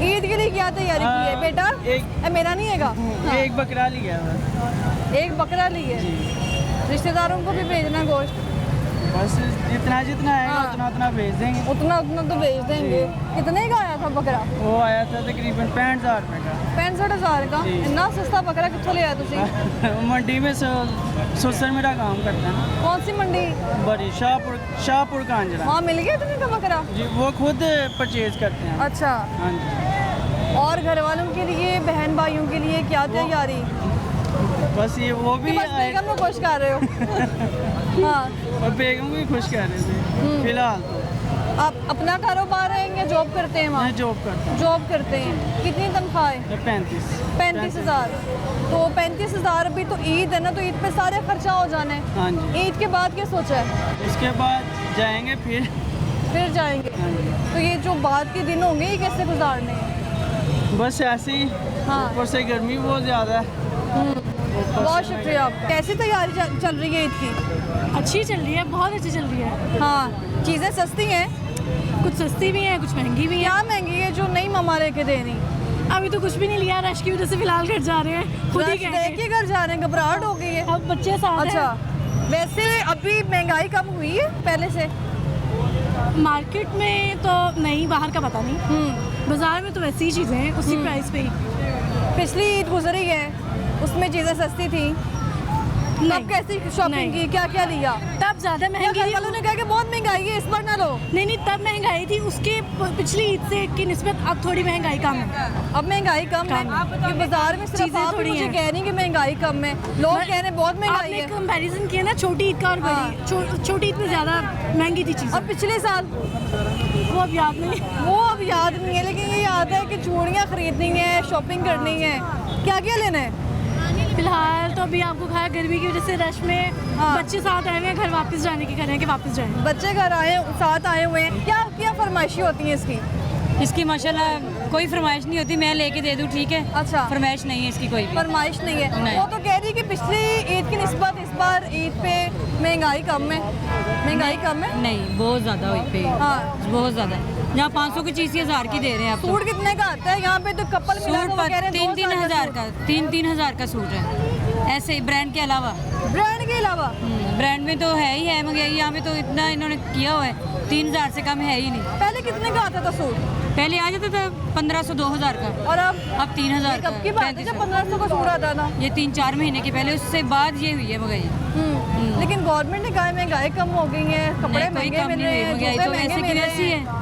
ईद के लिए क्या तैयारी की है बेटा? मेरा नहीं हैगा। हाँ। एक बकरा लिया बस। एक बकरा ली है। रिश्तेदारों को भी भेजना गोश्त? बस जितना आएगा हाँ। उतना भेज देंगे। उतना तो भेज देंगे। कितने का आया था बकरा? वो आया था तकरीबन 65,000 रुपये का। 65,000 का? जी। इतना सस्ता बकरा कितों ले आया तुसी? मंडी में सुसर मेरा काम करता है ना। कौन सी मंडी? बड़ी शाहपुर कांजरा। वहाँ मिल गया तुम्हें का बकरा? जी, वो खुद परचेज करते हैं। अच्छा, हाँ जी। और घर वालों के लिए, बहन भाइयों के लिए क्या तैयारी? बस ये वो भी बस बेगम को खुश कर रहे हो? हाँ। और बेगम को भी खुश कर रहे थे फिलहाल तो। आप अपना कारोबार है या जॉब करते हैं वहाँ? मैं जॉब करता हूँ। जॉब करते हैं। कितनी तनख्वाह है? 35,000। तो 35,000 अभी तो ईद है ना, तो ईद पे सारे खर्चा हो जाना है। हाँ जी। ईद के बाद क्या सोचा है? उसके बाद जाएंगे फिर जाएंगे। हाँ जी। तो ये जो बाद के दिन होंगे ये कैसे गुजारने हैं? बस ऐसे ही। हाँ। ऊपर से गर्मी बहुत ज़्यादा है। बहुत शुक्रिया। कैसी तैयारी चल रही है ईद की? अच्छी चल रही है, बहुत अच्छी चल रही है। हाँ, चीज़ें सस्ती हैं? कुछ सस्ती भी है, कुछ महंगी भी है। क्या महंगी है जो नहीं मम्मा लेके दे रही? अभी तो कुछ भी नहीं लिया, रश की वजह से फिलहाल घर जा रहे हैं। खुद ही रश देख के घर जा रहे हैं, घबराहट हो गई है? अब बच्चे साथ हैं। अच्छा, वैसे अभी महंगाई कम हुई है पहले से? मार्केट में तो नहीं, बाहर का पता नहीं। बाजार में तो वैसी ही चीज़ें हैं, उसी प्राइस पे ही। पिछली ईद गुजरी है, उसमें चीज़ें सस्ती थी। तब कैसी शॉपिंग की, क्या क्या लिया? तब ज़्यादा महंगी घर थी। वालों ने कहा कि बहुत महंगाई है, इस बार ना लो। नहीं, तब महंगाई थी, उसके पिछली ईद से की निस्बत अब थोड़ी महंगाई कम है। अब महंगाई कम है कि बाजार में सिर्फ चीज़ें आप थोड़ी मुझे हैं। कह रही हैं कि महंगाई कम है, लोग कह रहे हैं बहुत महंगाई आपने है। कंपैरिजन किया ना छोटी ईद का और बड़ी। छोटी ईद में ज़्यादा महंगी थी चीज़। और पिछले साल वो अब याद नहीं। वो अब याद नहीं है, लेकिन ये याद है कि चूड़ियाँ खरीदनी है, शॉपिंग करनी है। क्या क्या लेना है? फिलहाल तो अभी आपको कहा गर्मी की वजह से रश में बच्चे साथ आए हुए हैं, घर वापस जाने की करें कि वापस जाएं। बच्चे घर साथ आए हुए हैं। क्या क्या फरमाइशी होती है इसकी माशाल्लाह कोई फरमाइश नहीं होती, मैं लेके दे दूँ, ठीक है। अच्छा, फरमाइश नहीं है इसकी कोई भी। फरमाइश नहीं है। नहीं। वो तो कह रही है कि पिछली ईद की निस्बत इस बार ईद पे महंगाई कम है। महंगाई कम है? नहीं, बहुत ज़्यादा हुई पे। हाँ, बहुत ज़्यादा। जहाँ 500 की चीज़ 1000 की दे रहे हैं आप। सूट कितने का आता है यहाँ पे? तो कपल मिला सूट के वो कह रहे हैं 3-3 हज़ार का, 3-3 हज़ार का सूट है। ऐसे ही ब्रांड के अलावा। ब्रांड के अलावा? ब्रांड में तो है ही है महंगाई, यहाँ पे तो इतना इन्होंने किया हुआ है, 3000 से कम है ही नहीं। पहले कितने का आता था सूट? पहले आ जाता था 1500-2000 का, और अब 3000 का। कब की बात है जब 1500 का सूट आता था? ये 3-4 महीने के पहले, उससे बाद ये हुई है महंगाई। लेकिन गवर्नमेंट ने कहा है महंगाई कम हो गई है, कपड़े महंगे मिल रहे हैं, जूते महंगे मिल रहे हैं।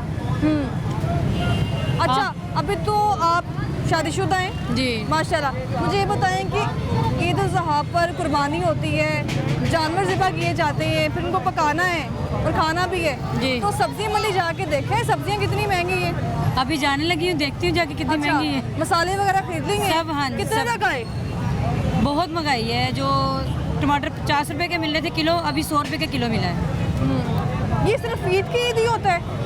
अच्छा, अभी तो आप शादीशुदा हैं? जी माशाल्लाह। मुझे ये बताएं कि ईद उल ज़ुहा पर कुर्बानी होती है, जानवर ज़िबा किए जाते हैं, फिर उनको पकाना है और खाना भी है जी। तो सब्जी मंडी जाके देखें सब्जियां कितनी महंगी है? अभी जाने लगी हूँ, देखती हूँ जाके कितनी महंगी है। मसाले वगैरह खरीद लेंगे सब? हाँ, कितने सब। तक आए? बहुत महंगाई है। जो टमाटर 50 रुपए के मिल रहे थे किलो, अभी 100 रुपए का किलो मिला है। ये सिर्फ ईद की ईद ही होता है?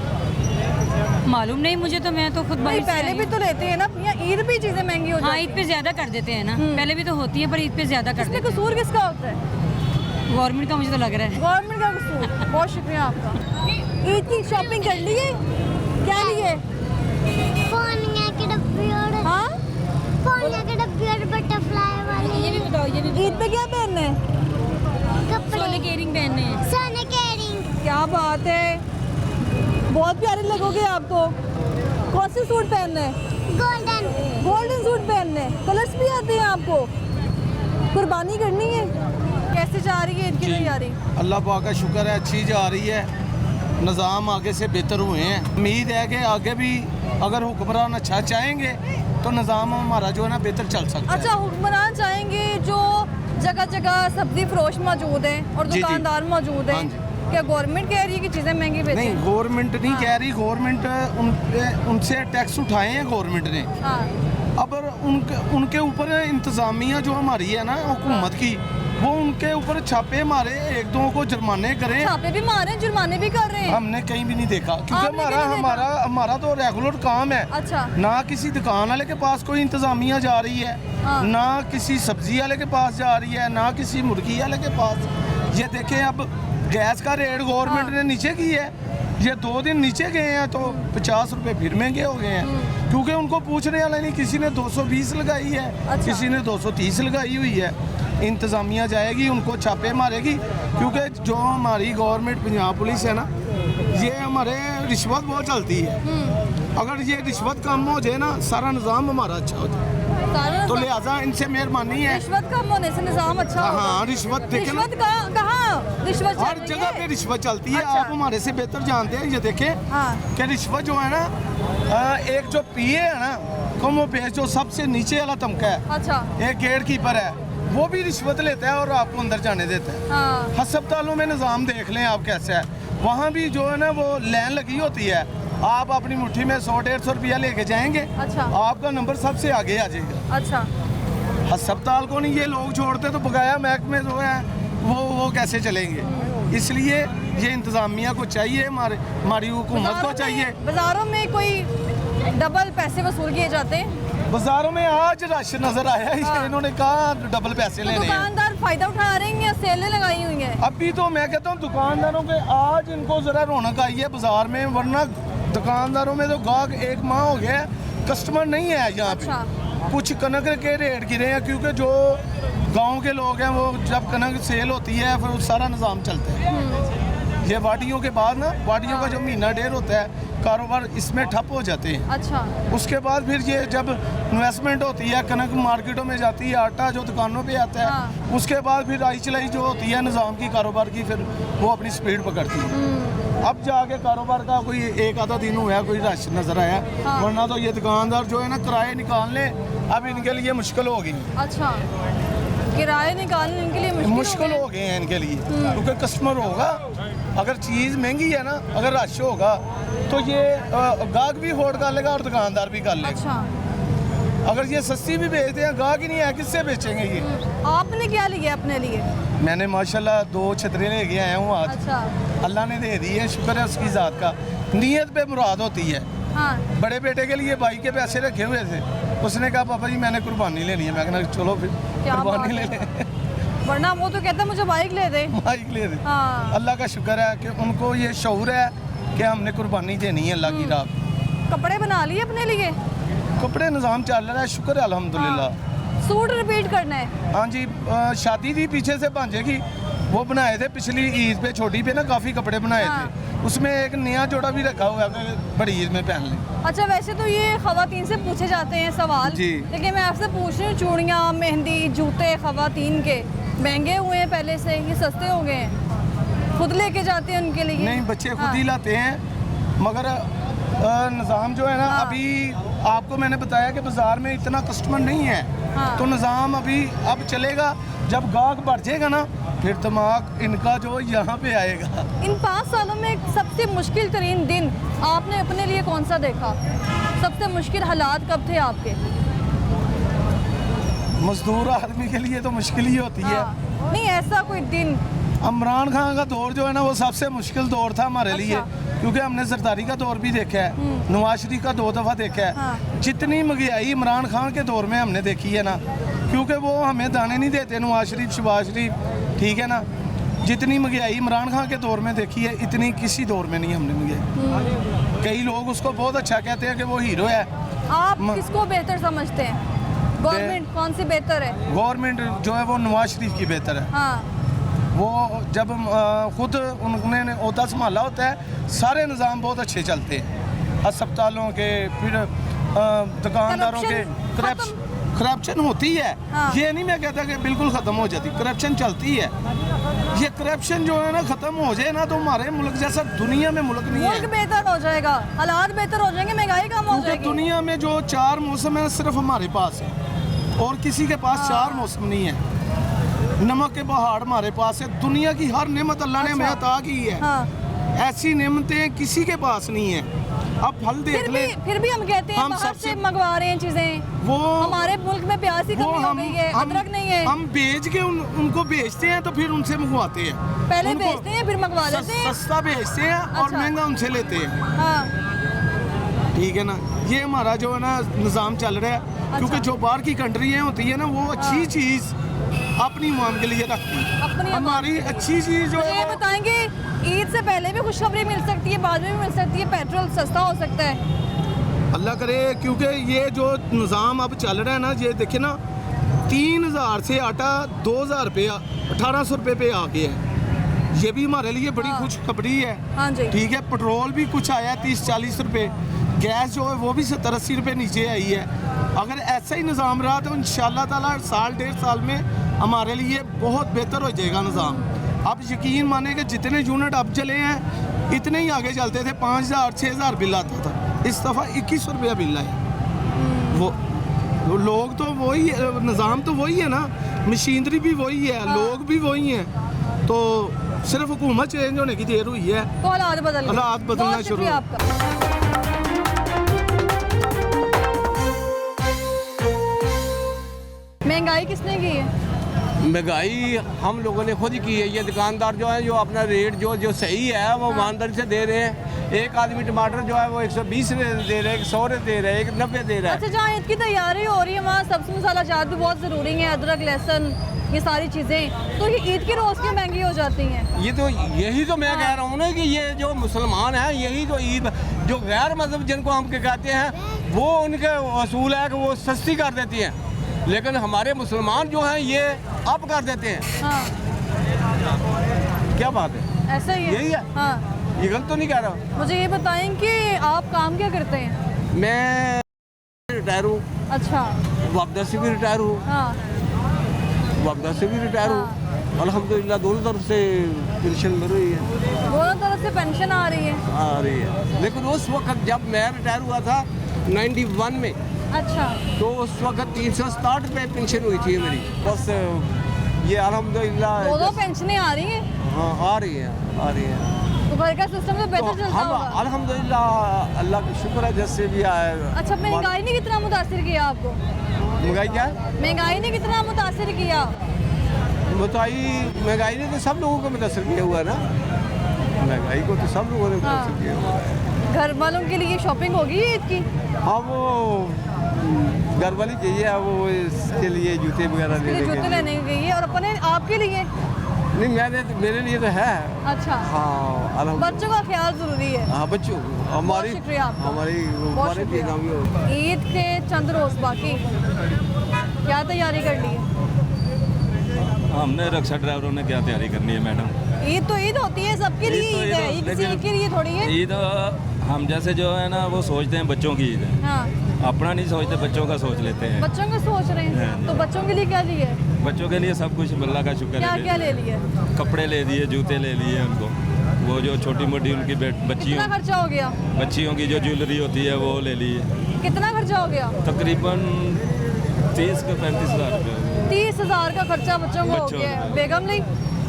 मालूम नहीं मुझे, तो मैं तो खुद नहीं, बाहर से पहले आई भी हूँ। तो लेते हैं ना, यहाँ ईद भी चीजें महंगी हो हाँ, जाती ईद पे ज्यादा कर देते हैं ना, पहले भी तो होती है पर ईद पे ज्यादा कर इसमें देते कसूर किसका होता है? हैं। गवर्नमेंट का मुझे तो लग रहा है। गवर्नमेंट का कसूर। बहुत शुक्रिया आपका। ईद की शॉपिंग कर लिए? क्या लिए? फोनिया के डब्बे और हाँ, फोनिया के डब्बे और बटरफ्लाई वाले ये भी बताओ, ये भी ईद पे क्या पहनना है? कपड़े सोने के इयरिंग पहनने हैं। सोने के इयरिंग। क्या बात है, बहुत प्यारे लगोगे आप तो। कौन से सूट पहनने हैं? गोल्डन। गोल्डन सूट पहनने हैं। कलर्स भी आते हैं आपको? कुर्बानी करनी है? कैसे जा रही है इनकी तैयारी? अल्लाह पाक का शुक्र है, अच्छी जा रही है। निज़ाम आगे से बेहतर हुए हैं। उम्मीद है कि आगे भी अगर हुक्मरान अच्छा चाहेंगे तो निज़ाम हमारा जो है ना बेहतर चल सकता है। अच्छा, हुक्मरान चाहेंगे जो जगह जगह सब्जी फरोश मौजूद हैं और जी, जी। दुकानदार मौजूद हैं। हाँ जी। क्या गवर्नमेंट कह रही है कि चीज़ें महंगी बेचें? नहीं, गवर्नमेंट नहीं कह रही, गवर्नमेंट उनसे टैक्स उठाए हैं गवर्नमेंट ने। हाँ, अब उनके ऊपर इंतज़ामिया जो हमारी है ना हुकूमत की, वो उनके ऊपर छापे मारे, एक दो को जुर्माने करें। छापे भी मारे, जुर्माने भी कर रहे हैं। हमने कहीं भी नहीं देखा, क्योंकि आपने हमारा कहीं नहीं हमारा हमारा तो रेगुलर काम है। अच्छा, ना किसी दुकान वाले के पास कोई इंतज़ामिया जा रही है, हाँ। ना किसी सब्जी वाले के पास जा रही है, ना किसी मुर्गी वाले के पास। ये देखें, अब गैस का रेट गवर्नमेंट ने नीचे की है, ये 2 दिन नीचे गए हैं तो 50 रुपए फिर महंगे हो गए हैं, क्योंकि उनको पूछने वाला नहीं। किसी ने 220 लगाई है, अच्छा। किसी ने 230 लगाई हुई है। इंतज़ामिया जाएगी, उनको छापे मारेगी, क्योंकि जो हमारी गवर्नमेंट पंजाब पुलिस है ना, ये हमारे रिश्वत बहुत चलती है। अगर ये रिश्वत कम हो जाए ना, सारा निज़ाम हमारा अच्छा हो जाए। तो लिहाजा इनसे मेहरबानी है। रिश्वत कम होने से निजाम अच्छा होगा। हाँ, रिश्वत देखें ना, रिश्वत कहाँ रिश्वत चल हर रही जगह है? पे रिश्वत चलती है। अच्छा। आप हमारे से बेहतर जानते हैं। ये देखें हाँ। कि रिश्वत जो है ना, एक जो पीए है ना, कमो पेश जो सबसे नीचे वाला तमका है, अच्छा, एक गेट कीपर है, वो भी रिश्वत लेता है और आपको अंदर जाने देता है। हाँ, अस्पतालों में निज़ाम देख लें आप कैसा है, वहाँ भी जो है ना वो लाइन लगी होती है। आप अपनी मुट्ठी में 100-150 रुपया लेके जाएंगे, अच्छा, आपका नंबर सबसे आगे आ जाएगा। अच्छा, अस्पताल को नहीं ये लोग छोड़ते तो बकाया महकमे जो है वो कैसे चलेंगे। इसलिए ये इंतज़ामिया को चाहिए, हमारी हुकूमत को चाहिए। बाजारों में कोई डबल पैसे वसूल किए जाते हैं? बाजारों में आज रश नजर आया है, हाँ। इन्होंने कहा डबल पैसे तो लेने हैं। दुकानदार फायदा उठा रहे हैं या सेलें लगाई हुई हैं? अभी तो मैं कहता हूँ दुकानदारों के आज इनको ज़रा रौनक आई है बाजार में, वरना दुकानदारों में तो गाहक एक माह हो गया है, कस्टमर नहीं है यहाँ पे। अच्छा। कुछ कनक के रेट गिरे हैं, क्योंकि जो गांव के लोग हैं वो जब कनक सेल होती है फिर सारा निज़ाम चलता है। ये वादियों के बाद ना, वादियों का जो महीना डेढ़ होता है, कारोबार इसमें ठप हो जाते हैं। अच्छा, उसके बाद फिर ये जब इन्वेस्टमेंट होती है, कनक मार्केटों में जाती है, आटा जो दुकानों पे आता है, हाँ। उसके बाद फिर आई चलाई जो होती है निज़ाम की कारोबार की, फिर वो अपनी स्पीड पकड़ती है। अब जाके कारोबार का कोई एक आधा दिन हुआ कोई रश नजर आया, हाँ। वरना तो ये दुकानदार जो है ना किराए निकालने अब इनके लिए मुश्किल हो गई। अच्छा, किराए निकालने इनके लिए मुश्किल हो गए हैं इनके लिए, क्योंकि कस्टमर होगा, अगर चीज़ महंगी है ना, अगर रश होगा तो ये गाहक भी होड़ कर लेगा और दुकानदार भी कर लेगा। अच्छा, अगर ये सस्ती भी बेचते हैं, गाहक ही नहीं है, किससे बेचेंगे ये। आपने क्या लिया अपने लिए? मैंने माशाल्लाह 2 छतरी लेके आया हूँ आज। अच्छा, अल्लाह ने दे दी है, शुक्र है उसकी ज़ात का। नीयत पे मुराद होती है। हाँ, बड़े बेटे के लिए भाई के पैसे रखे हुए थे, उसने कहा पापा जी मैंने कुर्बानी लेनी है। मैं कहना चलो फिर क्या कुर्बानी ले बात लें। वरना वो तो कहता मुझे बाइक ले दे। बाइक ले दे। हाँ, अल्लाह का शुक्र है कि उनको ये शऊर है कि हमने कुर्बानी देनी है अल्लाह की राह पे। कपड़े बना लिए अपने लिए? कपड़े निज़ाम चल रहा है, शुक्र है अल्हम्दुलिल्लाह। सूट रिपीट करना है? हाँ जी, शादी थी पीछे से भांजे की, वो बनाए थे पिछली ईद पे, छोटी पे ना काफ़ी कपड़े बनाए हाँ। थे, उसमें एक नया जोड़ा भी रखा हुआ है कि बड़ी ईद में पहन लें। अच्छा, वैसे तो ये खवातीन से पूछे जाते हैं सवाल जी। लेकिन मैं आपसे पूछ रही हूँ, चूड़ियाँ, मेहंदी, जूते खवातीन के महंगे हुए हैं पहले से, ये सस्ते हो गए हैं? खुद लेके जाते हैं उनके लिए? नहीं, बच्चे खुद हाँ। ही लाते हैं, मगर निज़ाम जो है ना, हाँ। अभी आपको मैंने बताया कि बाज़ार में इतना कस्टमर नहीं है, हाँ। तो निज़ाम अभी अब चलेगा, जब गाहक बढ़ जाएगा ना फिर दिमाग इनका जो यहाँ पे आएगा। इन 5 सालों में सबसे मुश्किल तरीन दिन आपने अपने लिए कौन सा देखा? सबसे मुश्किल हालात कब थे आपके? मजदूर आदमी के लिए तो मुश्किल ही होती है। हाँ। नहीं, ऐसा कोई दिन इमरान खान का दौर जो है ना वो सबसे मुश्किल दौर था हमारे लिए, क्योंकि हमने जरदारी का दौर भी देखा है, नवाज शरीफ का 2 दफ़ा देखा है। जितनी महंगाई इमरान खान के दौर में हमने देखी है ना, क्योंकि वो हमें दाने नहीं देते नवाज शरीफ शहबाज शरीफ, ठीक है ना। जितनी महंगाई इमरान खान के दौर में देखी है इतनी किसी दौर में नहीं हमने महंगाई। कई लोग उसको बहुत अच्छा कहते हैं कि वो हीरो है। आप किसको बेहतर समझते हैं? गवर्नमेंट कौन सी बेहतर है? गवर्नमेंट जो है वो नवाज शरीफ की बेहतर है। हाँ। वो जब खुद उन्होंने ओहदा संभाला होता है, सारे निज़ाम बहुत अच्छे चलते हैं, अस्पतालों के, फिर दुकानदारों के। करप्शन होती है, ये नहीं मैं कहता कि बिल्कुल ख़त्म हो जाती, करप्शन चलती है। ये करप्शन जो है ना ख़त्म हो जाए ना तो हमारे मुल्क जैसा दुनिया में मुल्क नहीं है। मुल्क बेहतर हो जाएगा, हालात बेहतर हो जाएंगे, महंगाई कम हो जाएगी। दुनिया में जो 4 मौसम है सिर्फ हमारे पास है, और किसी के पास 4 मौसम नहीं है। नमक के पहाड़ हमारे पास है, दुनिया की हर नेमत अल्लाह ने हमें अता की है। ऐसी नेमतें किसी के पास नहीं है। अब फल देख ले, फिर भी हम कहते हैं बाहर से मंगवा रहे हैं चीजें, वो हमारे मुल्क में प्याज की कमी हो गई है, अदरक नहीं है। हम बेच के उनको बेचते हैं तो फिर उनसे मंगवाते हैं। पहले बेचते हैं फिर मंगवा लेते हैं, सस्ता बेचते हैं और महंगा उनसे लेते हैं। हाँ। ठीक है ना, ये हमारा जो है ना निज़ाम चल रहा है। क्योंकि जो बाहर की कंट्रियाँ होती है ना वो अच्छी चीज़ अपनी मांग के लिए रखती है, हमारी अच्छी चीज़ जो ये बताएंगे ईद से पहले भी खुशखबरी मिल सकती है, बाद में भी मिल सकती है, पेट्रोल सस्ता हो सकता है। अल्लाह करे, क्योंकि ये जो निज़ाम अब चल रहा है ना, ये देखिए ना 3000 से आटा 2000 रुपये 1800 रुपये पे आ गया है। ये भी हमारे लिए बड़ी खुशखबरी है। हाँ जी। ठीक है, पेट्रोल भी कुछ आया है 30-40 रुपये, गैस जो है वो भी 70-80 रुपये नीचे आई है। अगर ऐसा ही निज़ाम रहा तो इंशाअल्लाह ताला साल 1.5 साल में हमारे लिए बहुत बेहतर हो जाएगा निज़ाम। आप यकीन माने कि जितने यूनिट अब चले हैं इतने ही आगे चलते थे 5000-6000 बिल आता था, इस दफ़ा 2100 रुपया बिल आया। वो लोग तो वही, निज़ाम तो वही है ना, मशीनरी भी वही है, लोग भी वही हैं, तो सिर्फ हुकूमत चेंज होने की देर हुई है तो हालात बदलना शुरू। महंगाई किसने की है? महंगाई हम लोगों ने खुद ही की है। ये दुकानदार जो है जो अपना रेट जो सही है वो ईमानदारी से दे रहे हैं। एक आदमी टमाटर जो है वो 120 दे रहे हैं, 100 दे रहे हैं, 190 दे रहा है। अच्छा, जहाँ ईद की तैयारी हो रही है वहाँ सब्ज़ी मसाला जात भी बहुत ज़रूरी है, अदरक लहसुन ये सारी चीज़ें, तो ये ईद की रोज़ की महंगी हो जाती हैं। ये तो यही तो मैं कह रहा हूँ ना कि ये जो मुसलमान हैं यही तो ईद, जो गैर मजहब जिनको हम कहते हैं वो उनके असूल है कि वो सस्ती कर देती हैं, लेकिन हमारे मुसलमान जो हैं ये अप कर देते हैं। हाँ। क्या बात है? ऐसा ही है। यही है। हाँ। ये गलत तो नहीं कह रहा। मुझे ये बताएं कि आप काम क्या करते हैं? मैं रिटायर हूँ। अच्छा। वापदा से भी रिटायर हूँ। हाँ। वापदा से भी रिटायर हूँ। अल्हम्दुलिल्लाह दोनों तरफ से पेंशन मिल रही है। दोनों तरफ से पेंशन आ रही है? आ रही है, लेकिन उस वक्त जब मैं रिटायर हुआ था 91 में, अच्छा, तो उस वक्त 367 रुपये पेंशन हुई थी मेरी। बस ये अल्हम्दुलिल्लाह दोनों पेंशनें आ रही हैं। हाँ, आ रही हैं। तो घर का सिस्टम तो बेहतर चलता होगा। अल्हम्दुलिल्लाह अल्लाह का शुक्र है जैसे भी आए। अच्छा, महंगाई ने कितना मुतासिर किया आपको? महंगाई क्या? महंगाई ने कितना मुतासिर किया? महंगाई ने तो सब लोगों को मुतासिर किया हुआ है ना, महंगाई को तो सब लोगों ने मुतासिर किया हुआ है। घर वालों के लिए शॉपिंग होगी ईद की? हाँ, वो घर वाली चाहिए, वो इसके लिए जूते वगैरह लेने गई है। और अपने आपके लिए? नहीं, मेरे लिए तो है। अच्छा। हाँ, बच्चों का ख्याल जरूरी है। हाँ, बच्चों हमारी ईद के चंद रोज बाकी, क्या तैयारी कर ली है? हमने रिक्शा ड्राइवरों ने क्या तैयारी करनी है मैडम? ईद तो ईद होती है, सबके लिए ईद है, ईद किसी के लिए थोड़ी है। ईद हम जैसे जो है ना वो सोचते हैं बच्चों की ईद है। हाँ। अपना नहीं सोचते, बच्चों का सोच लेते हैं। बच्चों का सोच रहे हैं, तो बच्चों के लिए क्या लिए? बच्चों के लिए सब कुछ अल्लाह का शुक्र है। क्या ले लिए? कपड़े ले दिए, जूते ले लिए उनको, वो जो छोटी मोटी उनकी बच्चियों, कितना खर्चा हो गया? बच्चियों की जो ज्वेलरी होती है वो ले लिए। कितना खर्चा हो गया? तकरीबन 30 से 35 हज़ार रुपये। 30,000 का खर्चा बच्चों को हो गया है। बेगम नहीं?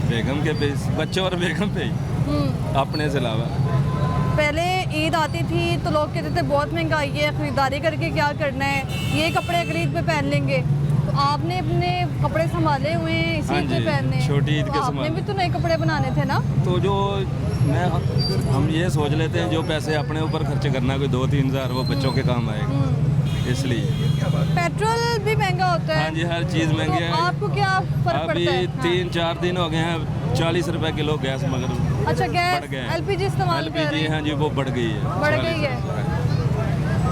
बेगम के पे, बच्चों और बेगम पे ही, अपने से अलावा। पहले ईद आती थी तो लोग कहते थे बहुत महंगाई है, ख़रीदारी करके क्या करना है, ये कपड़े अगली ईद पे पहन लेंगे। तो आपने अपने कपड़े संभाले हुए हैं इसी हाँ ईद जी, पे पहनने हैं? छोटी ईद के तो आपने संभाले। भी तो नए कपड़े बनाने थे ना? तो जो हम ये सोच लेते हैं जो पैसे अपने ऊपर खर्च करना कोई 2-3 हज़ार वो बच्चों के काम आएगा, इसलिए। पेट्रोल भी महंगा होता है। हाँ जी, हर चीज़ महंगी है। तो आपको क्या फर्क अभी पड़ता है? 3-4 दिन हो गए हैं 40 रुपए किलो गैस, मगर अच्छा, गैस बढ़ गए हैं। एलपीजी इस्तेमाल कर रहे LPG, हैं? हाँ जी, वो बढ़ गई है। बढ़ गई है।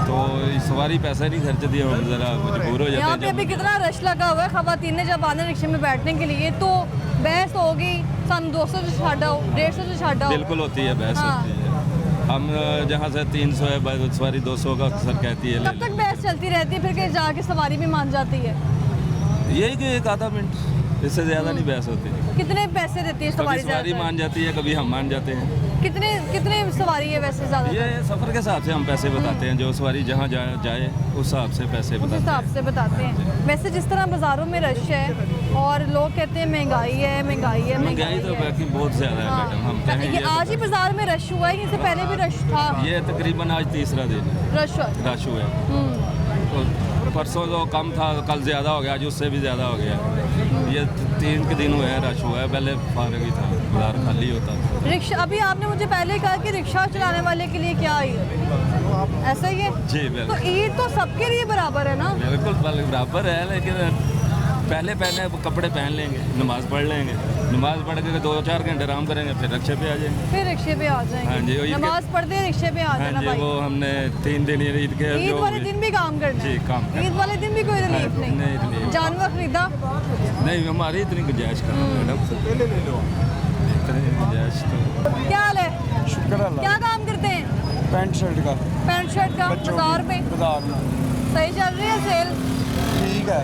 तो सवारी पैसा नहीं खर्च दिया, हम जरा मजबूर हो जाते यहाँ हैं पे अभी जब। कितना रश लगा हुआ है, खवातीन ने जब आने रिक्शे में बैठने के लिए तो बहस होगी, सन 200 से छाड़ा हो, 150 से छाड़ा हो। बिल्कुल होती है, बहस हाँ। होती है। हम जहाँ से 300 है सवारी 200 का अक्सर कहती है, कब तक बहस चलती रहती है, फिर के जाके सवारी भी मान जाती है? यही कि 1 आधा मिनट, इससे ज़्यादा नहीं बहस होती। कितने पैसे देती है कभी सवारी? सवारी मान जाती है, कभी हम मान जाते हैं। कितने कितने सवारी है वैसे ज़्यादा? ये सफ़र के हिसाब से हम पैसे बताते हैं, जो सवारी जहाँ जाए उस हिसाब से पैसे उस बताते हिसाब से बताते हैं। वैसे जिस तरह बाज़ारों में रश है और लोग कहते हैं महंगाई है, महंगाई है, हैं। महंगाई तो बाकी बहुत ज़्यादा है मैडम, हम कहें ये आज ही बाजार में रश हुआ है, इससे पहले भी रश था? ये तकरीबन आज तीसरा दिन है रश हुआ। रश हुआ है। तो परसों तो कम था, कल ज़्यादा हो गया, आज उससे भी ज़्यादा हो गया। ये 3 के दिन हुए हैं रश हुआ है, पहले फारग ही था, बाजार खाली होता। रिक्शा, अभी आपने मुझे पहले कहा कि रिक्शा चलाने वाले के लिए क्या ईद, ऐसा ही है? जी तो बिल्कुल, ईद तो सबके लिए बराबर है ना? बिल्कुल बराबर है, लेकिन पहले कपड़े पहन लेंगे, नमाज़ पढ़ लेंगे, नमाज़ पढ़ के 2-4 घंटे आराम करेंगे, फिर रिक्शे पे आ जाएंगे। फिर रिक्शे पे आ हाँ जी, जाएंगे, वो ईद नमाज पढ़ते रिक्शे पे आ हाँ जाना जी, भाई। वो हमने 3 दिन ईद के ईद जो वाले दिन भी काम करना जी, है? काम करना। ईद वाले दिन भी कोई रिलीफ नहीं, नहीं? जानवर खरीदा? नहीं, हमारी इतनी गुंजाइश करो मैडम, इतनी गुंजाइश तो। क्या हाल है? शुक्र अल्लाह। क्या काम करते हैं? पैंट शर्ट का पैंट शर्ट का बाजार में बाजार में सही चल रही है सेल? ठीक है,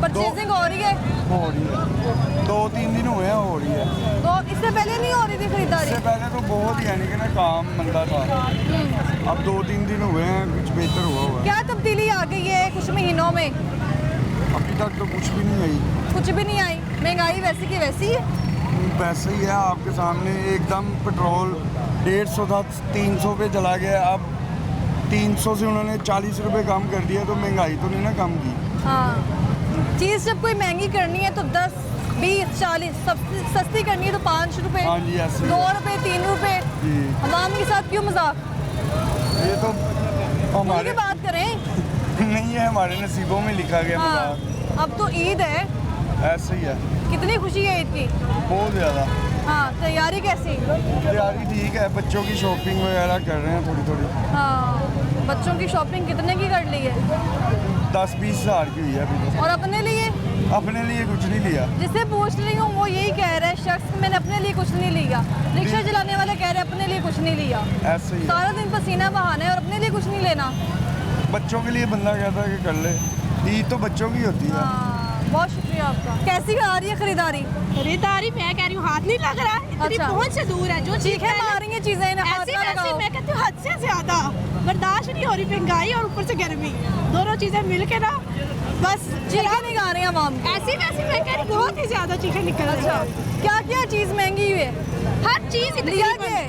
परचेजिंग हो रही है? हो रही है। 2-3 दिन हुए हैं, हो रही है। तो इससे पहले नहीं हो रही थी खरीदारी? इससे पहले तो बहुत ही यानी कि ना काम मंदा था। अब 2-3 दिन हुए हैं, कुछ बेहतर हुआ है। क्या तब्दीली आ गई है कुछ महीनों में? अभी तक तो कुछ भी नहीं आई। कुछ भी नहीं आई? महंगाई वैसी की वैसी है? वैसे ही है आपके सामने, एकदम पेट्रोल 150 था, 300 पे चला गया। अब 300 से उन्होंने 40 रुपए कम कर दिया, तो महंगाई तो नहीं ना कम की। हाँ, चीज़ जब कोई महंगी करनी है तो 10, 20, 40, सब सस्ती करनी है तो 5 रुपए, हाँ जी, ऐसे 2 रुपए, 3 रुपए। जी, अवाम के साथ क्यों मजाक? ये तो खुल हमारे के बात करें। नहीं है, हमारे नसीबों में लिखा गया हाँ, मजाक। अब तो ईद है, ऐसे ही है, कितनी खुशी है ईद की? बहुत ज़्यादा। हाँ, तैयारी कैसी? तैयारी ठीक है, बच्चों की शॉपिंग वगैरह कर रहे हैं थोड़ी थोड़ी। हाँ, बच्चों की शॉपिंग कितने की कर ली है? 10-20 हज़ार की हुई है अभी तो। और अपने लिए? अपने लिए कुछ नहीं लिया। जिससे पूछ रही हूँ वो यही कह रहा है शख्स, मैंने अपने लिए कुछ नहीं लिया। रिक्शा चलाने वाले कह रहे हैं अपने लिए कुछ नहीं लिया। ऐसे ही है। सारा दिन पसीना बहाना है और अपने लिए कुछ नहीं लेना। बच्चों के लिए बंदा कहता है कि कर ले, ईद तो बच्चों की होती है। हाँ, बहुत शुक्रिया आपका। कैसी आ रही है खरीदारी? खरीदारी मैं कह रही हूँ हाथ नहीं लग रहा, इतनी अच्छा। पहुंच से दूर है। जो चीखें मार रही हैं चीजें, ऐसी वैसी मैं कहती हूँ हद से ज्यादा बर्दाश्त नहीं हो रही, महंगाई और ऊपर से गर्मी, दोनों चीजें मिल के ना बस चीखें नहीं गा रही हैं आवाम की। ऐसी वैसी मैं कह रही बहुत ही ज्यादा चीखें निकल रही हैं। अच्छा, क्या क्या चीज महंगी हुई है? हर चीज लिया क्या?